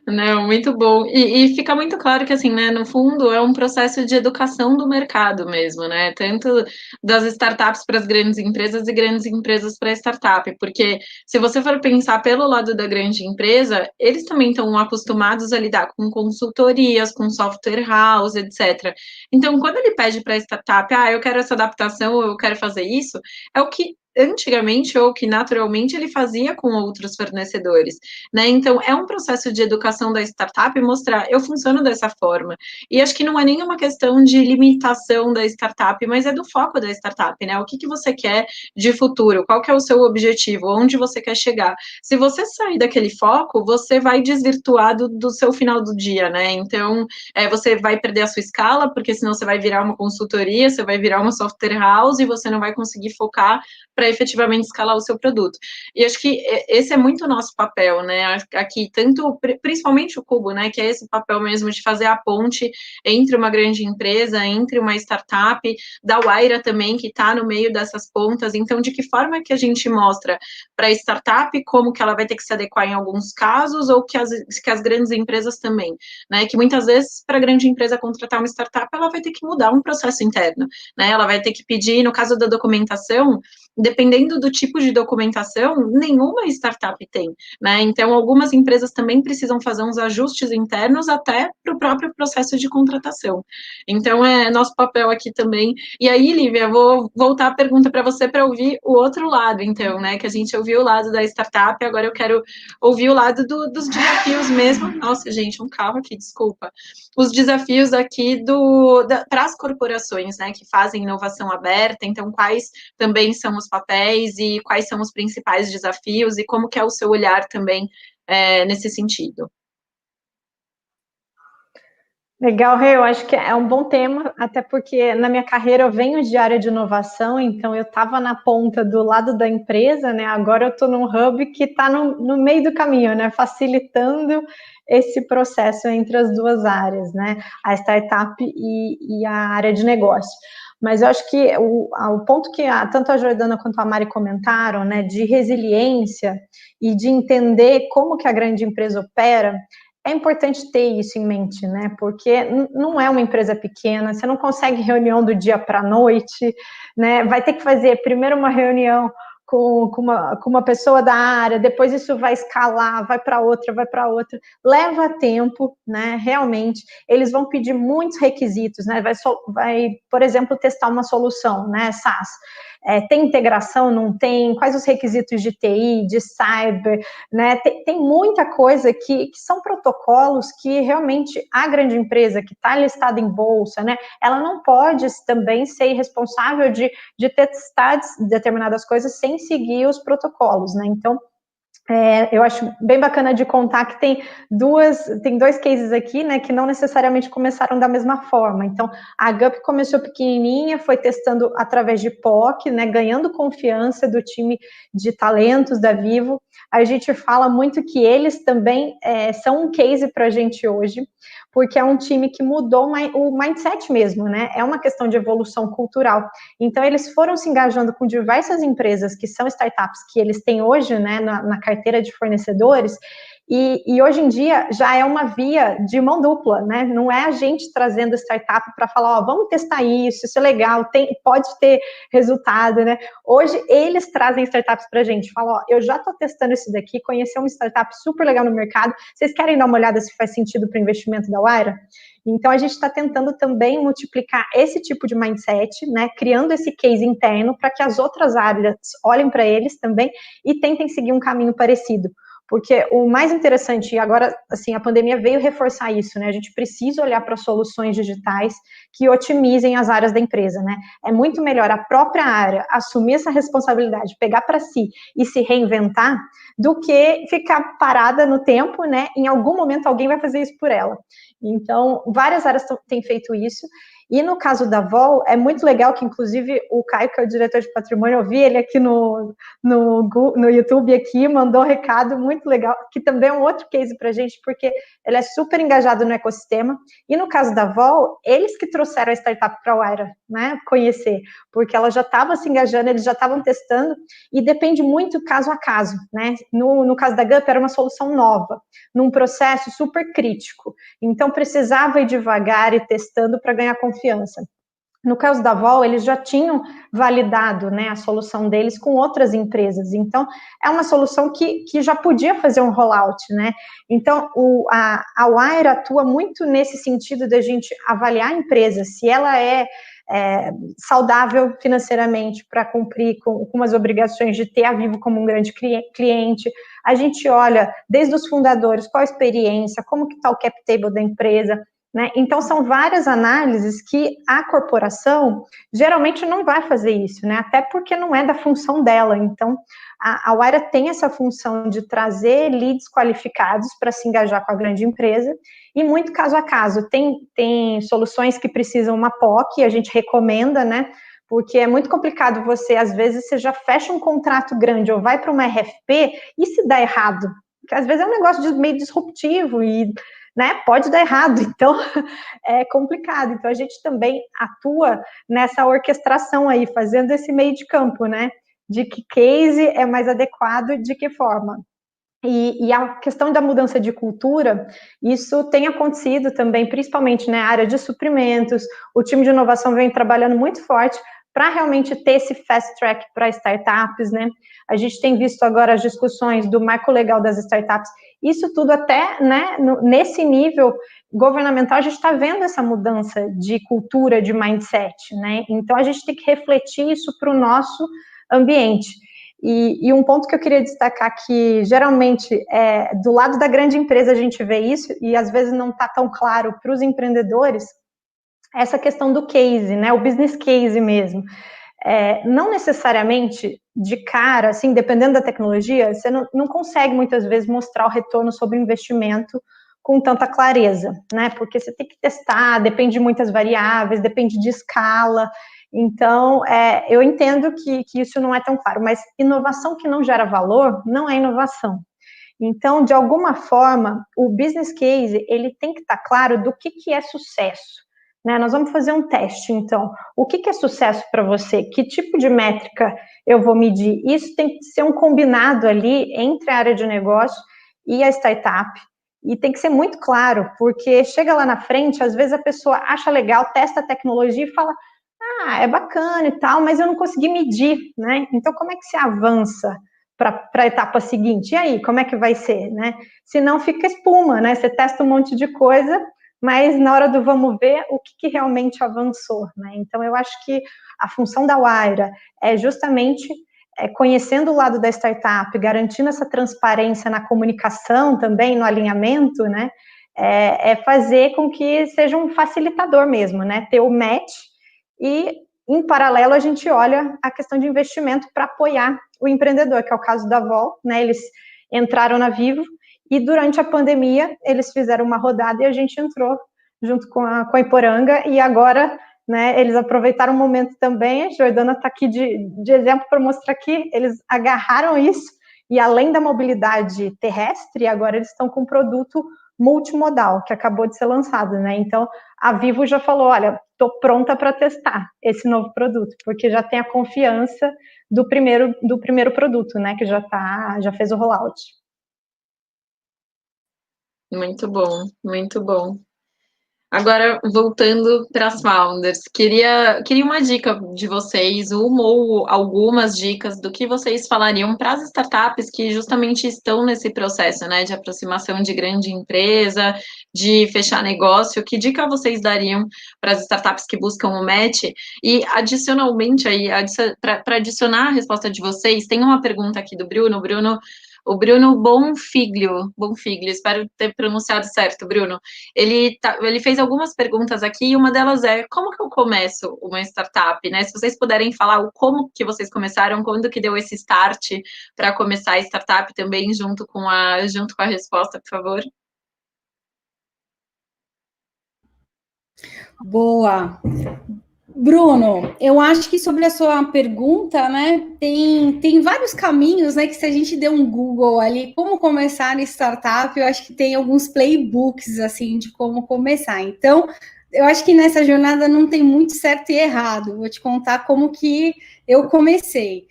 Não, muito bom. E fica muito claro que, assim, né, no fundo, é um processo de educação do mercado mesmo, né? Tanto das startups para as grandes empresas e grandes empresas para a startup. Porque se você for pensar pelo lado da grande empresa, eles também estão acostumados a lidar com consultorias, com software house, etc. Então, quando ele pede para a startup, eu quero essa adaptação, eu quero fazer isso, é o que antigamente ou que naturalmente ele fazia com outros fornecedores, né? Então, é um processo de educação da startup mostrar, eu funciono dessa forma. E acho que não é nenhuma questão de limitação da startup, mas é do foco da startup, né? O que você quer de futuro? Qual que é o seu objetivo? Onde você quer chegar? Se você sair daquele foco, você vai desvirtuar do seu final do dia, né? Então, você vai perder a sua escala, porque senão você vai virar uma consultoria, você vai virar uma software house e você não vai conseguir focar para efetivamente escalar o seu produto. E acho que esse é muito o nosso papel, né? Aqui, tanto, principalmente o Cubo, né? Que é esse papel mesmo de fazer a ponte entre uma grande empresa, entre uma startup, da Wayra também, que está no meio dessas pontas. Então, de que forma que a gente mostra para a startup como que ela vai ter que se adequar em alguns casos, ou que as grandes empresas também, né? Que muitas vezes, para a grande empresa contratar uma startup, ela vai ter que mudar um processo interno, né? Ela vai ter que pedir, no caso da documentação, dependendo do tipo de documentação, nenhuma startup tem, né? Então, algumas empresas também precisam fazer uns ajustes internos até para o próprio processo de contratação. Então, é nosso papel aqui também. E aí, Lívia, vou voltar a pergunta para você para ouvir o outro lado, então, né? Que a gente ouviu o lado da startup, agora eu quero ouvir o lado dos desafios mesmo. Nossa, gente, um carro aqui, desculpa. Os desafios aqui para as corporações, né? Que fazem inovação aberta. Então, quais também são os papéis e quais são os principais desafios e como que é o seu olhar também nesse sentido. Legal, Rê, eu acho que é um bom tema, até porque na minha carreira eu venho de área de inovação, então eu estava na ponta do lado da empresa, né? Agora eu estou num hub que está no meio do caminho, né? Facilitando esse processo entre as duas áreas, né? A startup e a área de negócio. Mas eu acho que o ponto que tanto a Jordana quanto a Mari comentaram, né, de resiliência e de entender como que a grande empresa opera, é importante ter isso em mente, né? Porque não é uma empresa pequena, você não consegue reunião do dia para a noite, né? Vai ter que fazer primeiro uma reunião com uma pessoa da área, depois isso vai escalar, vai para outra, leva tempo, né? Realmente, eles vão pedir muitos requisitos, né? Vai, por exemplo, testar uma solução, né? SaaS. Tem integração, não tem? Quais os requisitos de TI, de cyber, né? Tem muita coisa que são protocolos que realmente a grande empresa que está listada em bolsa, né? Ela não pode também ser responsável de testar determinadas coisas sem seguir os protocolos, né? Então, eu acho bem bacana de contar que tem dois cases aqui, né, que não necessariamente começaram da mesma forma. Então, a Gup começou pequenininha, foi testando através de POC, né, ganhando confiança do time de talentos da Vivo. A gente fala muito que eles também são um case para a gente hoje, porque é um time que mudou o mindset mesmo, né? É uma questão de evolução cultural. Então, eles foram se engajando com diversas empresas que são startups que eles têm hoje, né, na carteira de fornecedores, E hoje em dia já é uma via de mão dupla, né? Não é a gente trazendo startup para falar, ó, vamos testar isso é legal, pode ter resultado, né? Hoje eles trazem startups para a gente, falam, ó, eu já estou testando isso daqui, conheci uma startup super legal no mercado, vocês querem dar uma olhada se faz sentido para o investimento da Wayra? Então, a gente está tentando também multiplicar esse tipo de mindset, né, criando esse case interno para que as outras áreas olhem para eles também e tentem seguir um caminho parecido. Porque o mais interessante, e agora, assim, a pandemia veio reforçar isso, né? A gente precisa olhar para soluções digitais que otimizem as áreas da empresa, né? É muito melhor a própria área assumir essa responsabilidade, pegar para si e se reinventar, do que ficar parada no tempo, né? Em algum momento alguém vai fazer isso por ela. Então, várias áreas têm feito isso. E no caso da Vol, é muito legal que, inclusive, o Caio, que é o diretor de patrimônio, eu vi ele aqui no YouTube, aqui, mandou um recado muito legal, que também é um outro case para a gente, porque ele é super engajado no ecossistema. E no caso da Vol, eles que trouxeram a startup para a Wayra, né, conhecer, porque ela já estava se engajando, eles já estavam testando, e depende muito caso a caso, né? No caso da GUP, era uma solução nova, num processo super crítico. Então, precisava ir devagar e testando para ganhar confiança. No caso da Vol, eles já tinham validado, né, a solução deles com outras empresas. Então, é uma solução que já podia fazer um rollout, né? Então, a Wayra atua muito nesse sentido da gente avaliar a empresa, se ela é saudável financeiramente para cumprir com as obrigações de ter a Vivo como um grande cliente. A gente olha desde os fundadores, qual a experiência, como que está o cap table da empresa, né? Então, são várias análises que a corporação geralmente não vai fazer isso, né? Até porque não é da função dela. Então, a Wayra tem essa função de trazer leads qualificados para se engajar com a grande empresa, e muito caso a caso. Tem soluções que precisam uma POC, a gente recomenda, né? Porque é muito complicado você, às vezes, você já fecha um contrato grande ou vai para uma RFP e se dá errado. Porque às vezes é um negócio meio disruptivo e, né, pode dar errado, então é complicado. Então a gente também atua nessa orquestração aí, fazendo esse meio de campo, né? De que case é mais adequado e de que forma. E a questão da mudança de cultura, isso tem acontecido também, principalmente na área de suprimentos. O time de inovação vem trabalhando muito forte para realmente ter esse fast track para startups, né? A gente tem visto agora as discussões do marco legal das startups, isso tudo até, né, nesse nível governamental, a gente está vendo essa mudança de cultura, de mindset, né? Então, a gente tem que refletir isso para o nosso ambiente. E um ponto que eu queria destacar que, geralmente, do lado da grande empresa a gente vê isso, e às vezes não está tão claro para os empreendedores, essa questão do case, né, o business case mesmo. Não necessariamente, de cara, assim, dependendo da tecnologia, você não consegue, muitas vezes, mostrar o retorno sobre o investimento com tanta clareza, né, porque você tem que testar, depende de muitas variáveis, depende de escala. Então, eu entendo que isso não é tão claro, mas inovação que não gera valor não é inovação. Então, de alguma forma, o business case, ele tem que estar claro do que é sucesso, né? Nós vamos fazer um teste, então. O que é sucesso para você? Que tipo de métrica eu vou medir? Isso tem que ser um combinado ali entre a área de negócio e a startup, e tem que ser muito claro, porque chega lá na frente, às vezes a pessoa acha legal, testa a tecnologia e fala, é bacana e tal, mas eu não consegui medir, né? Então, como é que se avança para a etapa seguinte? E aí, como é que vai ser, né? Se não, fica espuma, né? Você testa um monte de coisa, mas na hora do vamos ver, o que realmente avançou, né? Então, eu acho que a função da Wayra é justamente conhecendo o lado da startup, garantindo essa transparência na comunicação também, no alinhamento, né? Fazer com que seja um facilitador mesmo, né? Ter o match. E, em paralelo, a gente olha a questão de investimento para apoiar o empreendedor, que é o caso da Vol, né? Eles entraram na Vivo e, durante a pandemia, eles fizeram uma rodada e a gente entrou junto com a Iporanga, e agora, né, eles aproveitaram o momento também. A Jordana está aqui de exemplo para mostrar que eles agarraram isso, e além da mobilidade terrestre, agora eles estão com um produto multimodal, que acabou de ser lançado, né? Então, a Vivo já falou, olha, estou pronta para testar esse novo produto, porque já tem a confiança do primeiro produto, né? Que já fez o rollout. Muito bom, muito bom. Agora, voltando para as founders, queria uma dica de vocês, uma ou algumas dicas do que vocês falariam para as startups que justamente estão nesse processo, né, de aproximação de grande empresa, de fechar negócio. Que dica vocês dariam para as startups que buscam o match? E, adicionalmente, aí, para adicionar a resposta de vocês, tem uma pergunta aqui do Bruno. O Bruno Bonfiglio, espero ter pronunciado certo, Bruno. Ele fez algumas perguntas aqui e uma delas é: como que eu começo uma startup, né? Se vocês puderem falar o como que vocês começaram, quando que deu esse start para começar a startup também, junto com a resposta, por favor. Boa. Bruno, eu acho que sobre a sua pergunta, né, tem vários caminhos, né, que se a gente der um Google ali, como começar em startup, eu acho que tem alguns playbooks, assim, de como começar. Então, eu acho que nessa jornada não tem muito certo e errado. Vou te contar como que eu comecei.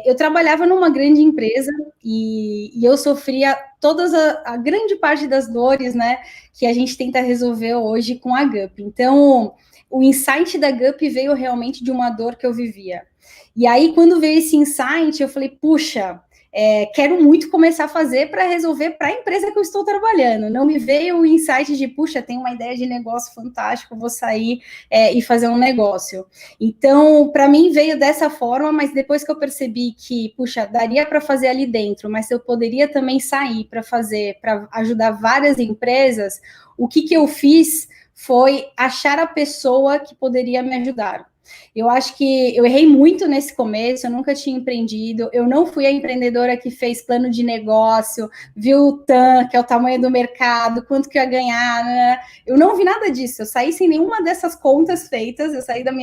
Eu trabalhava numa grande empresa e eu sofria a grande parte das dores, né, que a gente tenta resolver hoje com a GUP. Então, o insight da GUP veio realmente de uma dor que eu vivia. E aí, quando veio esse insight, eu falei, puxa, quero muito começar a fazer para resolver para a empresa que eu estou trabalhando. Não me veio o insight de, puxa, tem uma ideia de negócio fantástico, vou sair e fazer um negócio. Então, para mim, veio dessa forma, mas depois que eu percebi que, puxa, daria para fazer ali dentro, mas eu poderia também sair para fazer, para ajudar várias empresas, o que eu fiz foi achar a pessoa que poderia me ajudar. Eu acho que eu errei muito nesse começo, eu nunca tinha empreendido, eu não fui a empreendedora que fez plano de negócio, viu o TAM, que é o tamanho do mercado, quanto que eu ia ganhar, né? Eu não vi nada disso, eu saí sem nenhuma dessas contas feitas, eu saí da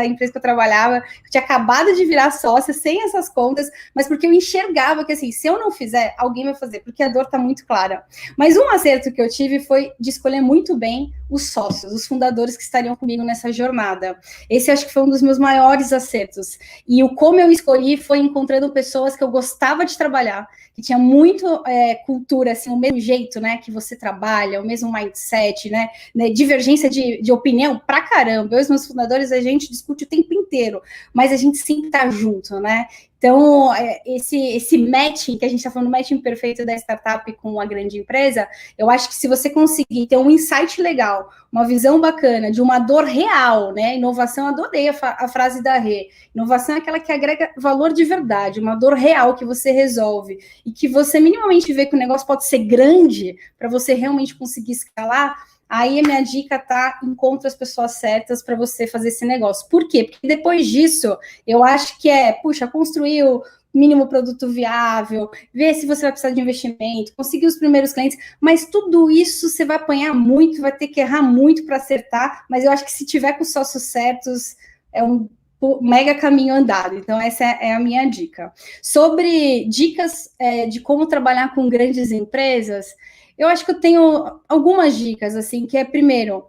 empresa que eu trabalhava, eu tinha acabado de virar sócia, sem essas contas, mas porque eu enxergava que, assim, se eu não fizer, alguém vai fazer, porque a dor está muito clara. Mas um acerto que eu tive foi de escolher muito bem os sócios, os fundadores que estariam comigo nessa jornada. Esse acho que foi um dos meus maiores acertos. E o como eu escolhi foi encontrando pessoas que eu gostava de trabalhar, que tinha muito cultura, assim, o mesmo jeito, né, que você trabalha, o mesmo mindset, né, divergência de opinião pra caramba. Eu e os meus fundadores, a gente discute o tempo inteiro, mas a gente sempre tá junto, né? Então, esse matching, que a gente está falando, matching perfeito da startup com a grande empresa, eu acho que se você conseguir ter um insight legal, uma visão bacana, de uma dor real, né? Inovação, adorei a frase da Rê. Inovação é aquela que agrega valor de verdade, uma dor real que você resolve e que você minimamente vê que o negócio pode ser grande para você realmente conseguir escalar. Aí a minha dica tá, encontra as pessoas certas para você fazer esse negócio. Por quê? Porque depois disso, eu acho que construir o mínimo produto viável, ver se você vai precisar de investimento, conseguir os primeiros clientes, mas tudo isso você vai apanhar muito, vai ter que errar muito para acertar, mas eu acho que se tiver com os sócios certos, é um mega caminho andado. Então essa é a minha dica. Sobre dicas de como trabalhar com grandes empresas, eu acho que eu tenho algumas dicas, assim, que é, primeiro,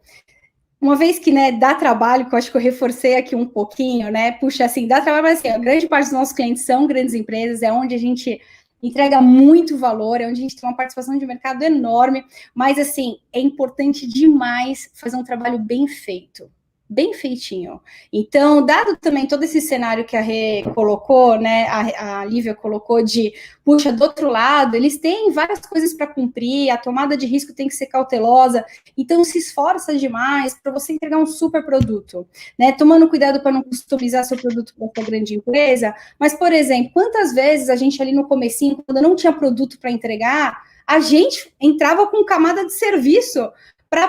uma vez que, né, dá trabalho, que eu acho que eu reforcei aqui um pouquinho, né, puxa, assim, dá trabalho, mas, assim, a grande parte dos nossos clientes são grandes empresas, é onde a gente entrega muito valor, é onde a gente tem uma participação de mercado enorme, mas, assim, é importante demais fazer um trabalho bem feito. Bem feitinho. Então, dado também todo esse cenário que a Rê colocou, né, a Lívia colocou de, puxa, do outro lado, eles têm várias coisas para cumprir, a tomada de risco tem que ser cautelosa, então se esforça demais para você entregar um super produto, né, tomando cuidado para não customizar seu produto para sua grande empresa, mas, por exemplo, quantas vezes a gente ali no comecinho, quando não tinha produto para entregar, a gente entrava com camada de serviço,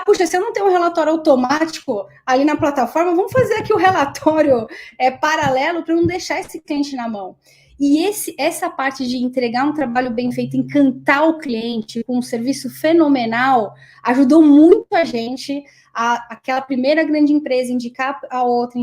puxa, se eu não tenho um relatório automático ali na plataforma, vamos fazer aqui o relatório paralelo para não deixar esse cliente na mão. E essa parte de entregar um trabalho bem feito, encantar o cliente com um serviço fenomenal, ajudou muito a gente, aquela primeira grande empresa indicar a outra.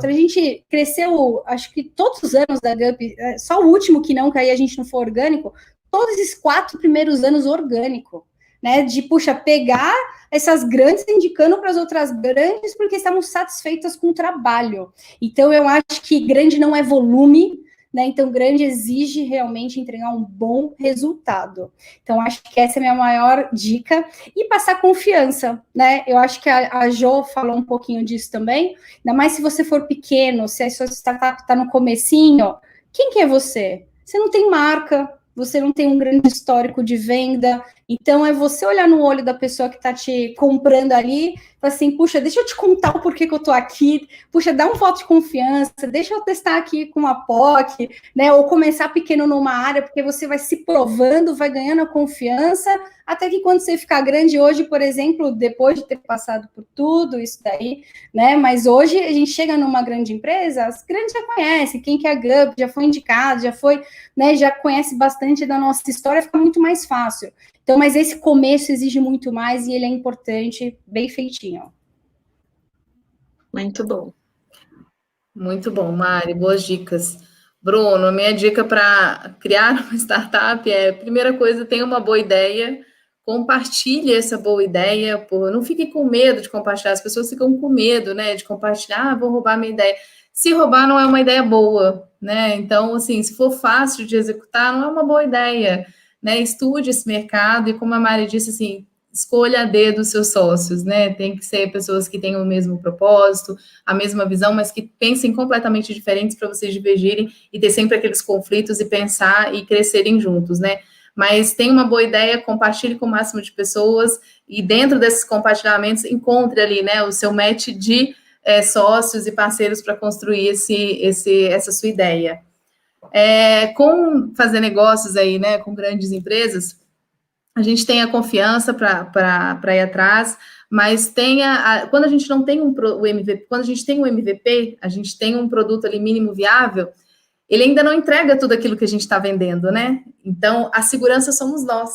A gente cresceu, acho que todos os anos da GUP, só o último que não, que aí a gente não foi orgânico, todos esses 4 primeiros anos orgânico. Né, de, puxa, pegar essas grandes indicando para as outras grandes porque estavam satisfeitas com o trabalho. Então, eu acho que grande não é volume, né? Então, grande exige realmente entregar um bom resultado. Então, acho que essa é a minha maior dica. E passar confiança, né? Eu acho que a Jo falou um pouquinho disso também, ainda mais se você for pequeno, se a sua startup está no comecinho, quem que é você? Você não tem marca, você não tem um grande histórico de venda, então é você olhar no olho da pessoa que está te comprando ali, falar assim, puxa, deixa eu te contar o porquê que eu estou aqui, puxa, dá um voto de confiança, deixa eu testar aqui com a POC, né, ou começar pequeno numa área, porque você vai se provando, vai ganhando a confiança, até que quando você ficar grande, hoje, por exemplo, depois de ter passado por tudo isso daí, né, mas hoje a gente chega numa grande empresa, as grandes já conhecem, quem que é a GUP, já foi indicado, já foi, né, já conhece bastante da nossa história, fica muito mais fácil. Então, mas esse começo exige muito mais e ele é importante, bem feitinho. Muito bom. Muito bom, Mari, boas dicas. Bruno, a minha dica para criar uma startup é, primeira coisa, tenha uma boa ideia, compartilhe essa boa ideia, não fique com medo de compartilhar, as pessoas ficam com medo, né, de compartilhar, vou roubar minha ideia. Se roubar não é uma ideia boa, né, então, assim, se for fácil de executar, não é uma boa ideia, né, estude esse mercado e, como a Mari disse, assim, escolha a dedo os seus sócios, né, tem que ser pessoas que tenham o mesmo propósito, a mesma visão, mas que pensem completamente diferentes para vocês divergirem e ter sempre aqueles conflitos e pensar e crescerem juntos, né? Mas tenha uma boa ideia, compartilhe com o máximo de pessoas e dentro desses compartilhamentos encontre ali, né, o seu match de sócios e parceiros para construir essa sua ideia. Com fazer negócios aí, né, com grandes empresas, a gente tem a confiança para ir atrás, mas quando a gente não tem o MVP, quando a gente tem um MVP, a gente tem um produto ali mínimo viável, ele ainda não entrega tudo aquilo que a gente está vendendo, né? Então, a segurança somos nós.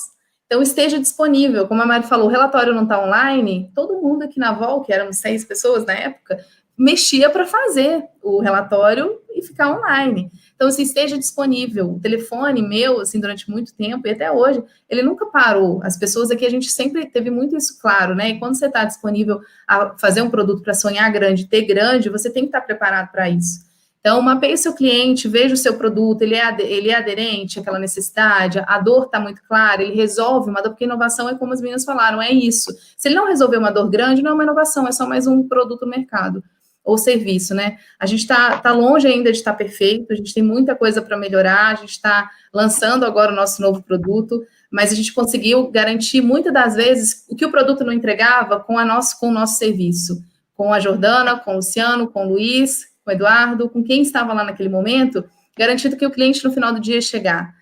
Então, esteja disponível. Como a Mari falou, o relatório não está online, todo mundo aqui na Vol, que éramos 6 pessoas na época, mexia para fazer o relatório e ficar online. Então, assim, esteja disponível. O telefone meu, assim, durante muito tempo, e até hoje, ele nunca parou. As pessoas aqui, a gente sempre teve muito isso claro, né? E quando você está disponível a fazer um produto para sonhar grande, ter grande, você tem que estar preparado para isso. Então, mapeie o seu cliente, veja o seu produto, ele é aderente àquela necessidade, a dor está muito clara, ele resolve uma dor, porque inovação é como as meninas falaram, é isso. Se ele não resolver uma dor grande, não é uma inovação, é só mais um produto no mercado ou serviço, né? A gente está longe ainda de estar perfeito, a gente tem muita coisa para melhorar, a gente está lançando agora o nosso novo produto, mas a gente conseguiu garantir muitas das vezes o que o produto não entregava com o nosso serviço, com a Jordana, com o Luciano, com o Luiz, com o Eduardo, com quem estava lá naquele momento, garantindo que o cliente no final do dia ia chegar.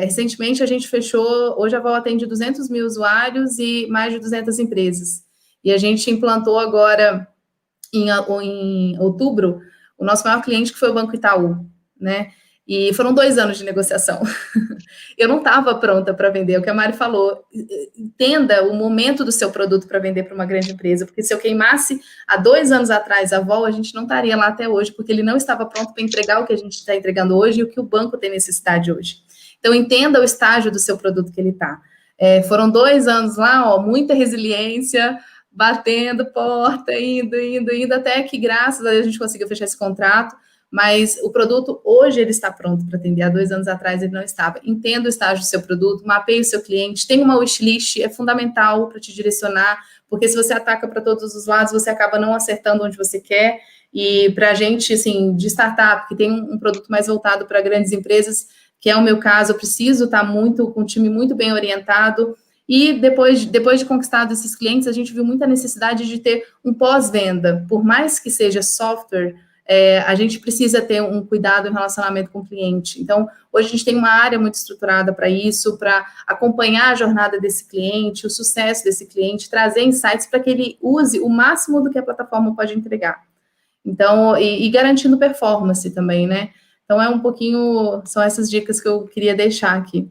Recentemente a gente fechou, hoje a Vol atende 200 mil usuários e mais de 200 empresas, e a gente implantou agora em outubro, o nosso maior cliente, que foi o Banco Itaú, né? E foram 2 anos de negociação. Eu não estava pronta para vender, o que a Mari falou. Entenda o momento do seu produto para vender para uma grande empresa, porque se eu queimasse há 2 anos atrás a Vol, a gente não estaria lá até hoje, porque ele não estava pronto para entregar o que a gente está entregando hoje e o que o banco tem necessidade hoje. Então, entenda o estágio do seu produto que ele está. Foram 2 anos lá, ó, muita resiliência, batendo porta, indo, até que, graças a Deus, a gente conseguiu fechar esse contrato, mas o produto, hoje, ele está pronto para atender, há 2 anos atrás ele não estava. Entenda o estágio do seu produto, mapeie o seu cliente, tenha uma wishlist, é fundamental para te direcionar, porque se você ataca para todos os lados, você acaba não acertando onde você quer, e para a gente, assim, de startup, que tem um produto mais voltado para grandes empresas, que é o meu caso, eu preciso estar com um time muito bem orientado. E depois de conquistado esses clientes, a gente viu muita necessidade de ter um pós-venda. Por mais que seja software, a gente precisa ter um cuidado em relacionamento com o cliente. Então, hoje a gente tem uma área muito estruturada para isso, para acompanhar a jornada desse cliente, o sucesso desse cliente, trazer insights para que ele use o máximo do que a plataforma pode entregar. Então, e garantindo performance também, né? Então, são essas dicas que eu queria deixar aqui.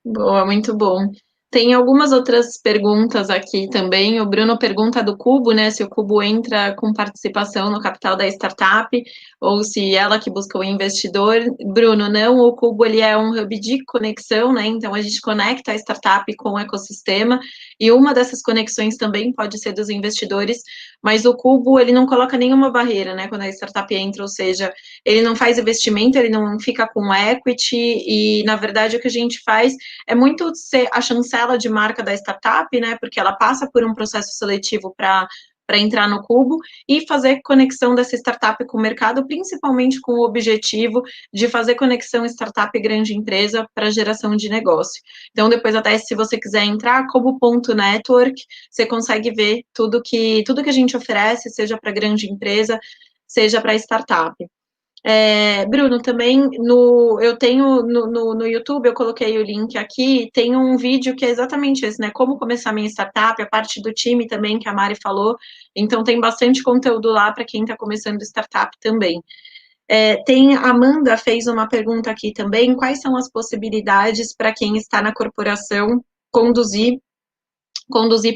Boa, muito bom. Tem algumas outras perguntas aqui também. O Bruno pergunta do Cubo, né? Se o Cubo entra com participação no capital da startup ou se ela que busca o investidor. Bruno, não. O Cubo ele é um hub de conexão, né? Então a gente conecta a startup com o ecossistema e uma dessas conexões também pode ser dos investidores. Mas o Cubo ele não coloca nenhuma barreira, né? Quando a startup entra, ou seja, ele não faz investimento, ele não fica com equity e na verdade o que a gente faz é muito ser a chancela de marca da startup, né? Porque ela passa por um processo seletivo para entrar no Cubo e fazer conexão dessa startup com o mercado, principalmente com o objetivo de fazer conexão startup e grande empresa para geração de negócio. Então, depois até se você quiser entrar, cubo.network, você consegue ver tudo que a gente oferece, seja para grande empresa, seja para startup. Bruno, também eu tenho no YouTube, eu coloquei o link aqui, tem um vídeo que é exatamente esse, né? Como começar minha startup, a parte do time também, que a Mari falou. Então, tem bastante conteúdo lá para quem está começando startup também. A Amanda fez uma pergunta aqui também: quais são as possibilidades para quem está na corporação conduzir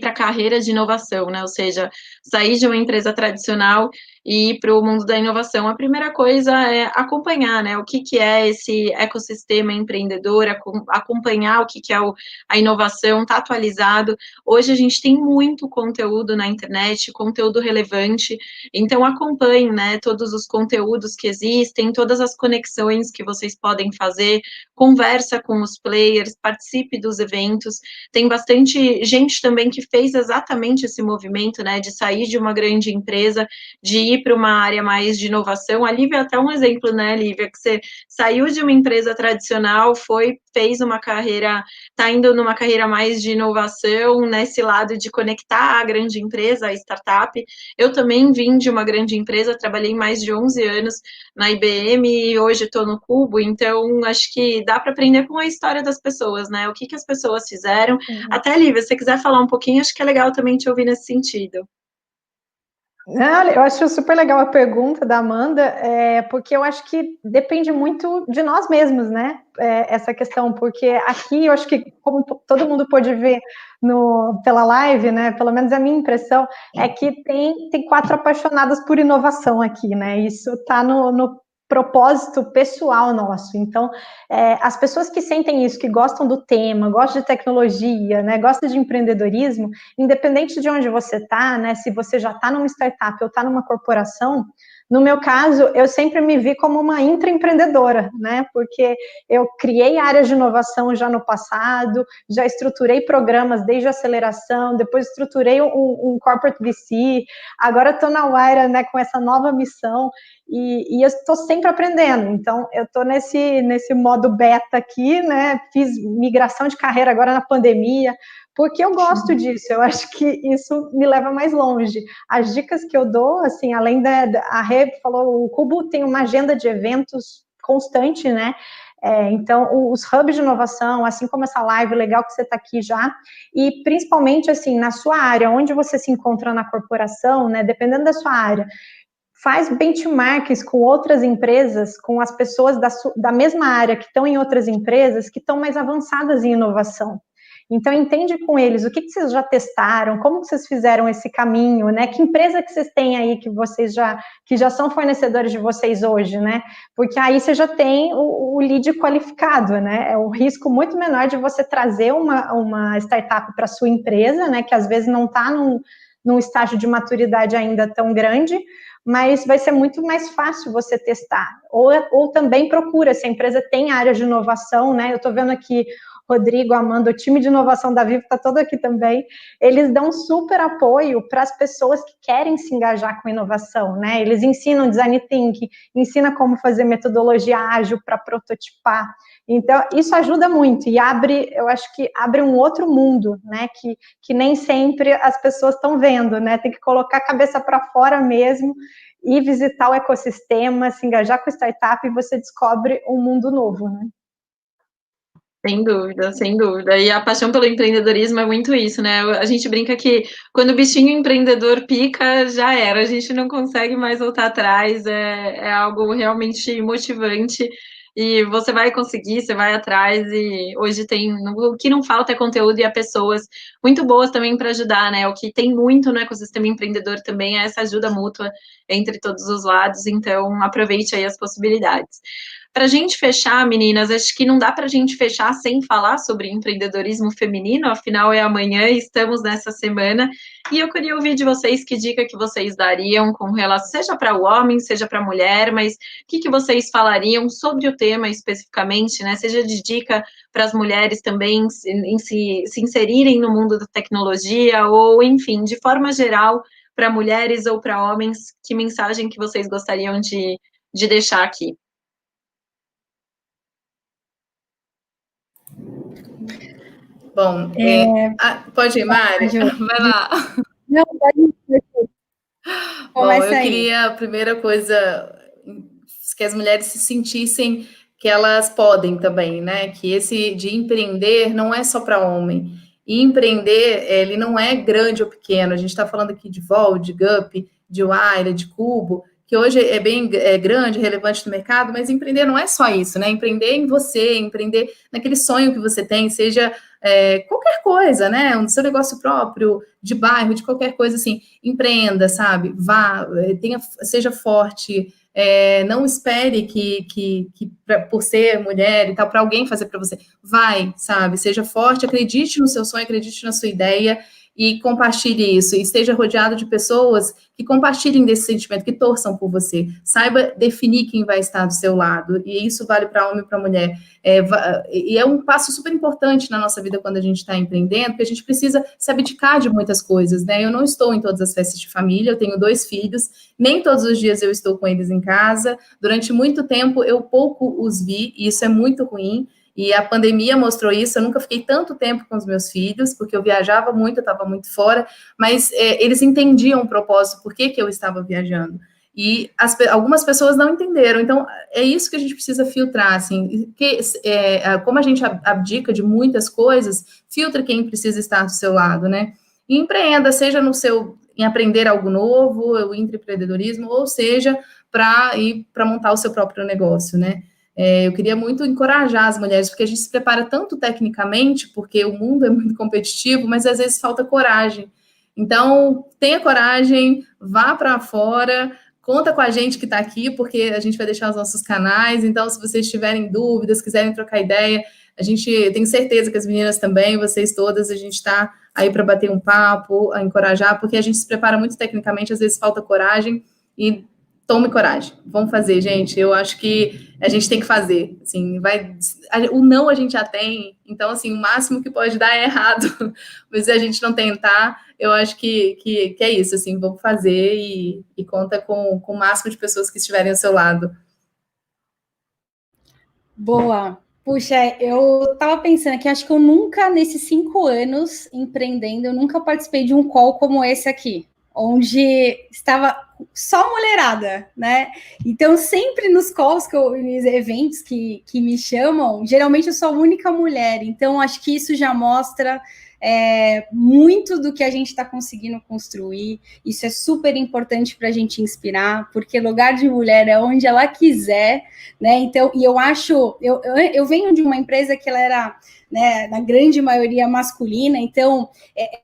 para a carreira de inovação, né? Ou seja, sair de uma empresa tradicional e ir para o mundo da inovação. A primeira coisa é acompanhar, né? O que é esse ecossistema empreendedor, acompanhar o que é a inovação, tá atualizado. Hoje a gente tem muito conteúdo na internet, conteúdo relevante, então acompanhe, né? Todos os conteúdos que existem, todas as conexões que vocês podem fazer, conversa com os players, participe dos eventos. Tem bastante gente também que fez exatamente esse movimento, né, de sair de uma grande empresa, de ir para uma área mais de inovação. A Lívia é até um exemplo, né, Lívia, que você saiu de uma empresa tradicional, fez uma carreira, está indo numa carreira mais de inovação, nesse lado de conectar a grande empresa, a startup. Eu também vim de uma grande empresa, trabalhei mais de 11 anos na IBM e hoje estou no Cubo, então acho que dá para aprender com a história das pessoas, né, o que as pessoas fizeram. Até, Lívia, se você quiser falar um pouquinho, acho que é legal também te ouvir nesse sentido. Não, eu acho super legal a pergunta da Amanda, porque eu acho que depende muito de nós mesmos, né? Essa questão, porque aqui eu acho que, como todo mundo pôde ver pela live, né? Pelo menos a minha impressão é que tem 4 apaixonadas por inovação aqui, né? Isso está no propósito pessoal nosso. Então, as pessoas que sentem isso, que gostam do tema, gostam de tecnologia, né? Gostam de empreendedorismo, independente de onde você está, né? Se você já está numa startup ou está numa corporação, no meu caso, eu sempre me vi como uma intraempreendedora, né? Porque eu criei áreas de inovação já no passado, já estruturei programas desde a aceleração, depois estruturei um corporate VC, agora estou na Wayra, né, com essa nova missão, e eu estou sempre aprendendo. Então, eu estou nesse modo beta aqui, né? Fiz migração de carreira agora na pandemia, porque eu gosto disso, eu acho que isso me leva mais longe. As dicas que eu dou, assim, além a Rê falou, o Cubo tem uma agenda de eventos constante, né? Então, os hubs de inovação, assim como essa live, legal que você está aqui já, e principalmente, assim, na sua área, onde você se encontra na corporação, né? Dependendo da sua área, faz benchmarks com outras empresas, com as pessoas da mesma área que estão em outras empresas, que estão mais avançadas em inovação. Então, entende com eles o que vocês já testaram, como vocês fizeram esse caminho, né? Que empresa que vocês têm aí que já são fornecedores de vocês hoje, né? Porque aí você já tem o lead qualificado, né? É um risco muito menor de você trazer uma startup para a sua empresa, né? Que às vezes não está num estágio de maturidade ainda tão grande, mas vai ser muito mais fácil você testar. Ou também procura, se a empresa tem área de inovação, né? Eu estou vendo aqui Rodrigo, Amanda, o time de inovação da Vivo está todo aqui também, eles dão super apoio para as pessoas que querem se engajar com inovação, né? Eles ensinam design thinking, ensinam como fazer metodologia ágil para prototipar. Então, isso ajuda muito e eu acho que abre um outro mundo, né? Que nem sempre as pessoas estão vendo, né? Tem que colocar a cabeça para fora mesmo e visitar o ecossistema, se engajar com startup e você descobre um mundo novo, né? Sem dúvida, sem dúvida. E a paixão pelo empreendedorismo é muito isso, né? A gente brinca que quando o bichinho empreendedor pica, já era. A gente não consegue mais voltar atrás. É algo realmente motivante. e você vai conseguir, você vai atrás, e hoje o que não falta é conteúdo e pessoas muito boas também para ajudar, né? O que tem muito no ecossistema empreendedor também é essa ajuda mútua entre todos os lados, então aproveite aí as possibilidades. Para a gente fechar, meninas, acho que não dá para a gente fechar sem falar sobre empreendedorismo feminino, afinal é amanhã e estamos nessa semana, e eu queria ouvir de vocês que dica que vocês dariam com relação, seja para o homem, seja para a mulher, mas o que vocês falariam sobre o tema especificamente, né? Seja de dica para as mulheres também se inserirem no mundo da tecnologia, ou, enfim, de forma geral, para mulheres ou para homens, que mensagem que vocês gostariam de deixar aqui? Bom, pode ir, Mari? Vai lá. Não, pode ir. Bom, eu queria, a primeira coisa, que as mulheres se sentissem que elas podem também, né? Que esse de empreender não é só para homem. E empreender, ele não é grande ou pequeno. A gente está falando aqui de Vol, de Gup, de Wayra, de Cubo, que hoje é bem grande, relevante no mercado, mas empreender não é só isso, né? Empreender em você, empreender naquele sonho que você tem, seja qualquer coisa, né? Um seu negócio próprio, de bairro, de qualquer coisa assim. Empreenda, sabe? Vá, seja forte. Não espere que por ser mulher e tal, para alguém fazer para você. Vai, sabe? Seja forte, acredite no seu sonho, acredite na sua ideia e compartilhe isso. E esteja rodeado de pessoas que compartilhem desse sentimento, que torçam por você. Saiba definir quem vai estar do seu lado. E isso vale para homem e para mulher. E é um passo super importante na nossa vida quando a gente está empreendendo, porque a gente precisa se abdicar de muitas coisas, né? Eu não estou em todas as festas de família, eu tenho 2 filhos, nem todos os dias eu estou com eles em casa. Durante muito tempo eu pouco os vi, e isso é muito ruim. E a pandemia mostrou isso, eu nunca fiquei tanto tempo com os meus filhos, porque eu viajava muito, eu estava muito fora, mas eles entendiam o propósito, por que eu estava viajando. E algumas pessoas não entenderam, então é isso que a gente precisa filtrar, assim, como a gente abdica de muitas coisas, filtra quem precisa estar do seu lado, né? E empreenda, seja em aprender algo novo, o empreendedorismo, ou seja, para montar o seu próprio negócio, né? Eu queria muito encorajar as mulheres, porque a gente se prepara tanto tecnicamente, porque o mundo é muito competitivo, mas às vezes falta coragem. Então, tenha coragem, vá para fora, conta com a gente que está aqui, porque a gente vai deixar os nossos canais. Então, se vocês tiverem dúvidas, quiserem trocar ideia, tem certeza que as meninas também, vocês todas, a gente está aí para bater um papo, a encorajar, porque a gente se prepara muito tecnicamente, às vezes falta coragem, e tome coragem, vamos fazer, gente. Eu acho que a gente tem que fazer. Assim, o não a gente já tem, então assim, o máximo que pode dar é errado. Mas se a gente não tentar, eu acho que é isso. Assim, vamos fazer e conta com o máximo de pessoas que estiverem ao seu lado. Boa. Puxa, eu estava pensando que acho que eu nunca, nesses 5 anos empreendendo, eu nunca participei de um call como esse aqui, onde estava só mulherada, né? Então, sempre nos calls, nos eventos que me chamam, geralmente eu sou a única mulher. Então, acho que isso já mostra muito do que a gente está conseguindo construir. Isso é super importante para a gente inspirar, porque lugar de mulher é onde ela quiser, né? Então, e eu acho, eu venho de uma empresa que ela era, né, na grande maioria masculina, então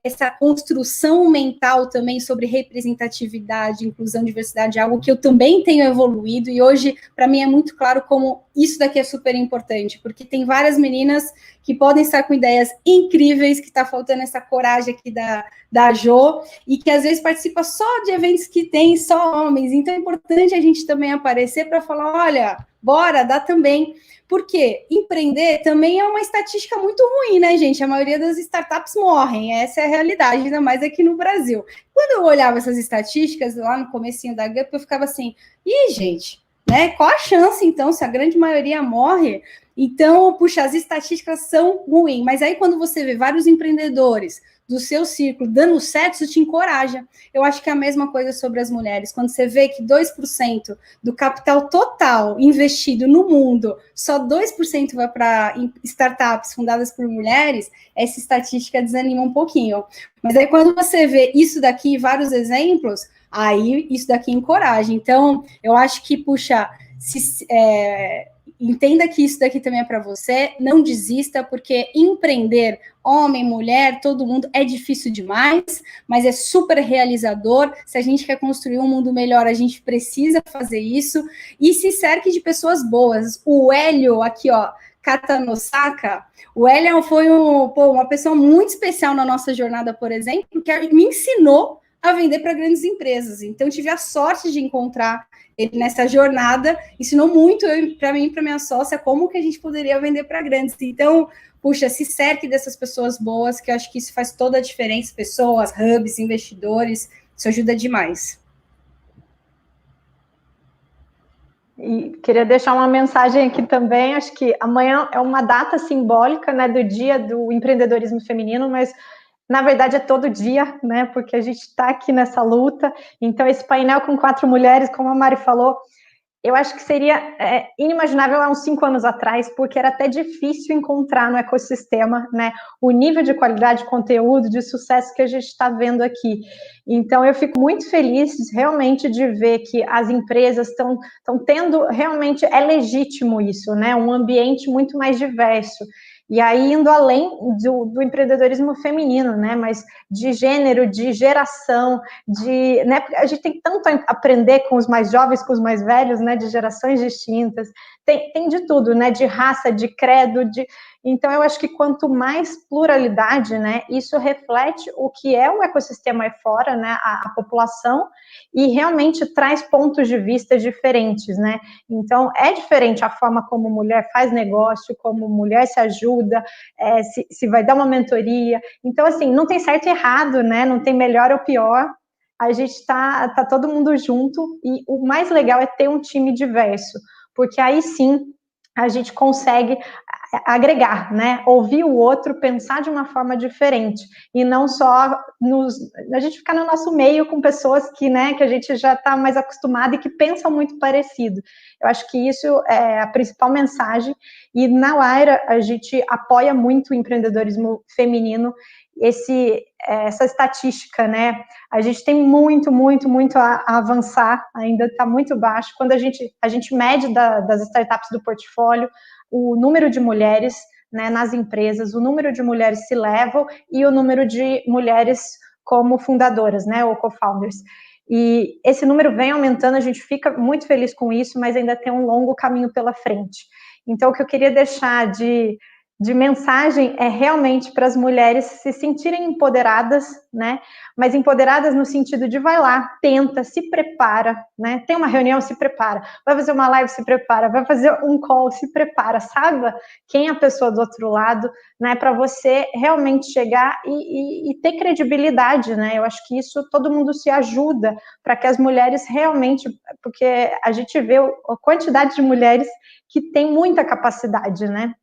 essa construção mental também sobre representatividade, inclusão, diversidade é algo que eu também tenho evoluído, e hoje, para mim, é muito claro como isso daqui é super importante, porque tem várias meninas que podem estar com ideias incríveis, que está faltando essa coragem aqui da Jo, e que às vezes participa só de eventos que tem só homens, então é importante a gente também aparecer para falar, olha, bora, dá também. Porque empreender também é uma estatística muito ruim, né, gente? A maioria das startups morrem, essa é a realidade, ainda mais aqui no Brasil. Quando eu olhava essas estatísticas lá no comecinho da Gup, eu ficava assim, gente, né? Qual a chance, então, se a grande maioria morre? Então, puxa, as estatísticas são ruins, mas aí quando você vê vários empreendedores do seu círculo dando certo, isso te encoraja. Eu acho que é a mesma coisa sobre as mulheres. Quando você vê que 2% do capital total investido no mundo, só 2% vai para startups fundadas por mulheres, essa estatística desanima um pouquinho. Mas aí quando você vê isso daqui, vários exemplos, aí isso daqui encoraja. Então, eu acho que, puxa, entenda que isso daqui também é para você, não desista, porque empreender, homem, mulher, todo mundo, é difícil demais, mas é super realizador. Se a gente quer construir um mundo melhor, a gente precisa fazer isso, e se cerque de pessoas boas. O Hélio, aqui, ó, Katanosaka, o Hélio foi uma pessoa muito especial na nossa jornada, por exemplo, que me ensinou a vender para grandes empresas. Então, tive a sorte de encontrar ele nessa jornada, ensinou muito para mim e para minha sócia como que a gente poderia vender para grandes. Então, puxa, se cerque dessas pessoas boas, que eu acho que isso faz toda a diferença, pessoas, hubs, investidores, isso ajuda demais. E queria deixar uma mensagem aqui também, acho que amanhã é uma data simbólica, né, do Dia do Empreendedorismo Feminino, mas na verdade é todo dia, né, porque a gente está aqui nessa luta. Então esse painel com 4 mulheres, como a Mari falou, eu acho que seria inimaginável há uns 5 anos atrás, porque era até difícil encontrar no ecossistema, né, o nível de qualidade de conteúdo, de sucesso que a gente está vendo aqui. Então, eu fico muito feliz, realmente, de ver que as empresas estão tendo, realmente, é legítimo isso, né, um ambiente muito mais diverso. E aí, indo além do empreendedorismo feminino, né, mas de gênero, de geração, né, a gente tem tanto a aprender com os mais jovens, com os mais velhos, né, de gerações distintas, tem de tudo, né, de raça, de credo, então eu acho que quanto mais pluralidade, né, isso reflete o que é o ecossistema aí fora, né, a população, e realmente traz pontos de vista diferentes, né, então é diferente a forma como mulher faz negócio, como mulher se ajuda, se vai dar uma mentoria, então assim, não tem certo e errado, né, não tem melhor ou pior, a gente está todo mundo junto, e o mais legal é ter um time diverso, porque aí sim a gente consegue agregar, né? Ouvir o outro, pensar de uma forma diferente, e não só a gente ficar no nosso meio com pessoas que, né, que a gente já está mais acostumado e que pensam muito parecido. Eu acho que isso é a principal mensagem, e na Wayra a gente apoia muito o empreendedorismo feminino, essa estatística, né? A gente tem muito a avançar, ainda está muito baixo. Quando a gente mede das startups do portfólio, o número de mulheres, né, nas empresas, o número de mulheres C-level e o número de mulheres como fundadoras, né, ou co-founders. E esse número vem aumentando, a gente fica muito feliz com isso, mas ainda tem um longo caminho pela frente. Então, o que eu queria deixar de mensagem é realmente para as mulheres se sentirem empoderadas, né? Mas empoderadas no sentido de vai lá, tenta, se prepara, né? Tem uma reunião, se prepara. Vai fazer uma live, se prepara. Vai fazer um call, se prepara. Saiba quem é a pessoa do outro lado, né? Para você realmente chegar e ter credibilidade, né? Eu acho que isso todo mundo se ajuda para que as mulheres realmente, porque a gente vê a quantidade de mulheres que tem muita capacidade, né?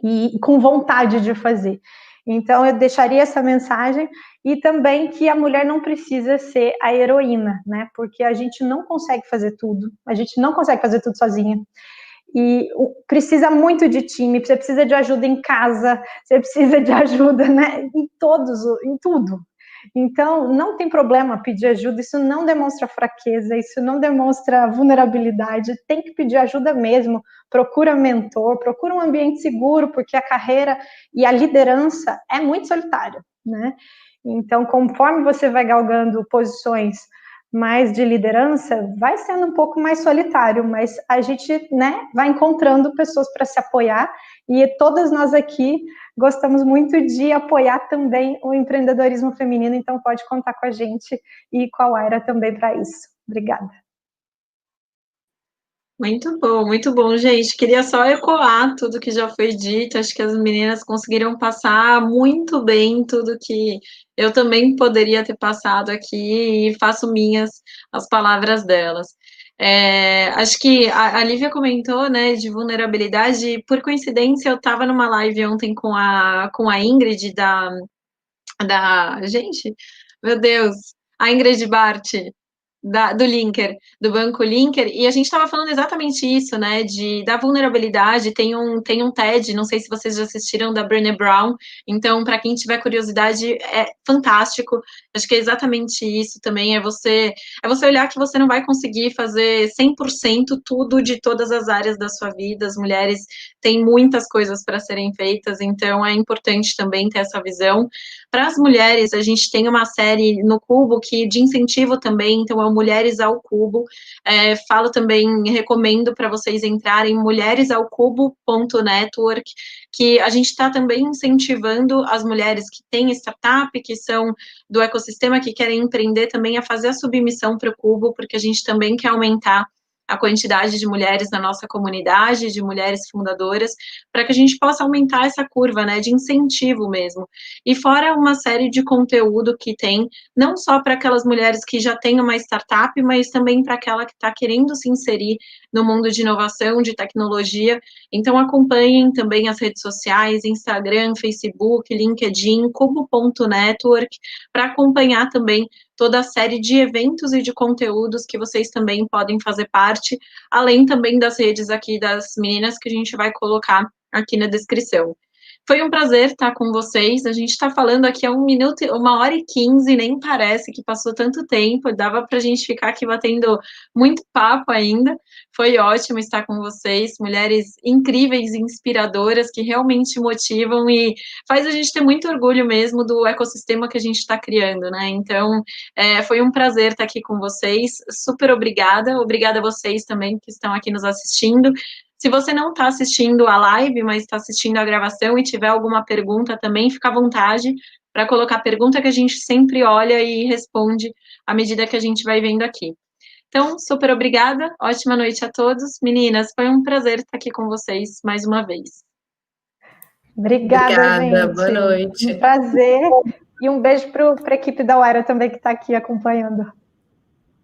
E com vontade de fazer. Então, eu deixaria essa mensagem, e também que a mulher não precisa ser a heroína, né? Porque a gente não consegue fazer tudo, a gente não consegue fazer tudo sozinha. E precisa muito de time, você precisa de ajuda em casa, você precisa de ajuda, né, em tudo. Então, não tem problema pedir ajuda, isso não demonstra fraqueza, isso não demonstra vulnerabilidade, tem que pedir ajuda mesmo, procura mentor, procura um ambiente seguro, porque a carreira e a liderança é muito solitária, né? Então, conforme você vai galgando posições mais de liderança, vai sendo um pouco mais solitário, mas a gente, né, vai encontrando pessoas para se apoiar, e todas nós aqui gostamos muito de apoiar também o empreendedorismo feminino, então pode contar com a gente e com a Wayra também para isso. Obrigada. Muito bom, gente. Queria só ecoar tudo que já foi dito. Acho que as meninas conseguiram passar muito bem tudo que eu também poderia ter passado aqui, e faço minhas as palavras delas. Acho que a Lívia comentou, né, de vulnerabilidade. E, por coincidência, eu estava numa live ontem com a Ingrid gente, meu Deus, a Ingrid Bart, do Linker, do Banco Linker, e a gente estava falando exatamente isso, né, da vulnerabilidade. Tem um TED, não sei se vocês já assistiram, da Brené Brown, então, para quem tiver curiosidade, é fantástico. Acho que é exatamente isso também, é você olhar que você não vai conseguir fazer 100% tudo de todas as áreas da sua vida. As mulheres têm muitas coisas para serem feitas, então é importante também ter essa visão. Para as mulheres, a gente tem uma série no Cubo que de incentivo também, então é o Mulheres ao Cubo. Falo também, recomendo para vocês entrarem mulheresaocubo.network, que a gente está também incentivando as mulheres que têm startup, que são do ecossistema, que querem empreender também, a fazer a submissão para o Cubo, porque a gente também quer aumentar a quantidade de mulheres na nossa comunidade, de mulheres fundadoras, para que a gente possa aumentar essa curva, né, de incentivo mesmo. E fora uma série de conteúdo que tem, não só para aquelas mulheres que já têm uma startup, mas também para aquela que está querendo se inserir no mundo de inovação, de tecnologia. Então, acompanhem também as redes sociais, Instagram, Facebook, LinkedIn, cubo.network, para acompanhar também toda a série de eventos e de conteúdos que vocês também podem fazer parte, além também das redes aqui das meninas que a gente vai colocar aqui na descrição. Foi um prazer estar com vocês. A gente está falando aqui há 1h15, nem parece que passou tanto tempo. Dava para a gente ficar aqui batendo muito papo ainda. Foi ótimo estar com vocês, mulheres incríveis e inspiradoras que realmente motivam e faz a gente ter muito orgulho mesmo do ecossistema que a gente está criando, né? Então, foi um prazer estar aqui com vocês. Super obrigada. Obrigada a vocês também que estão aqui nos assistindo. Se você não está assistindo a live, mas está assistindo a gravação e tiver alguma pergunta também, fica à vontade para colocar a pergunta, que a gente sempre olha e responde à medida que a gente vai vendo aqui. Então, super obrigada, ótima noite a todos. Meninas, foi um prazer estar aqui com vocês mais uma vez. Obrigada, gente. Boa noite. Um prazer. E um beijo para a equipe da Uaira também que está aqui acompanhando.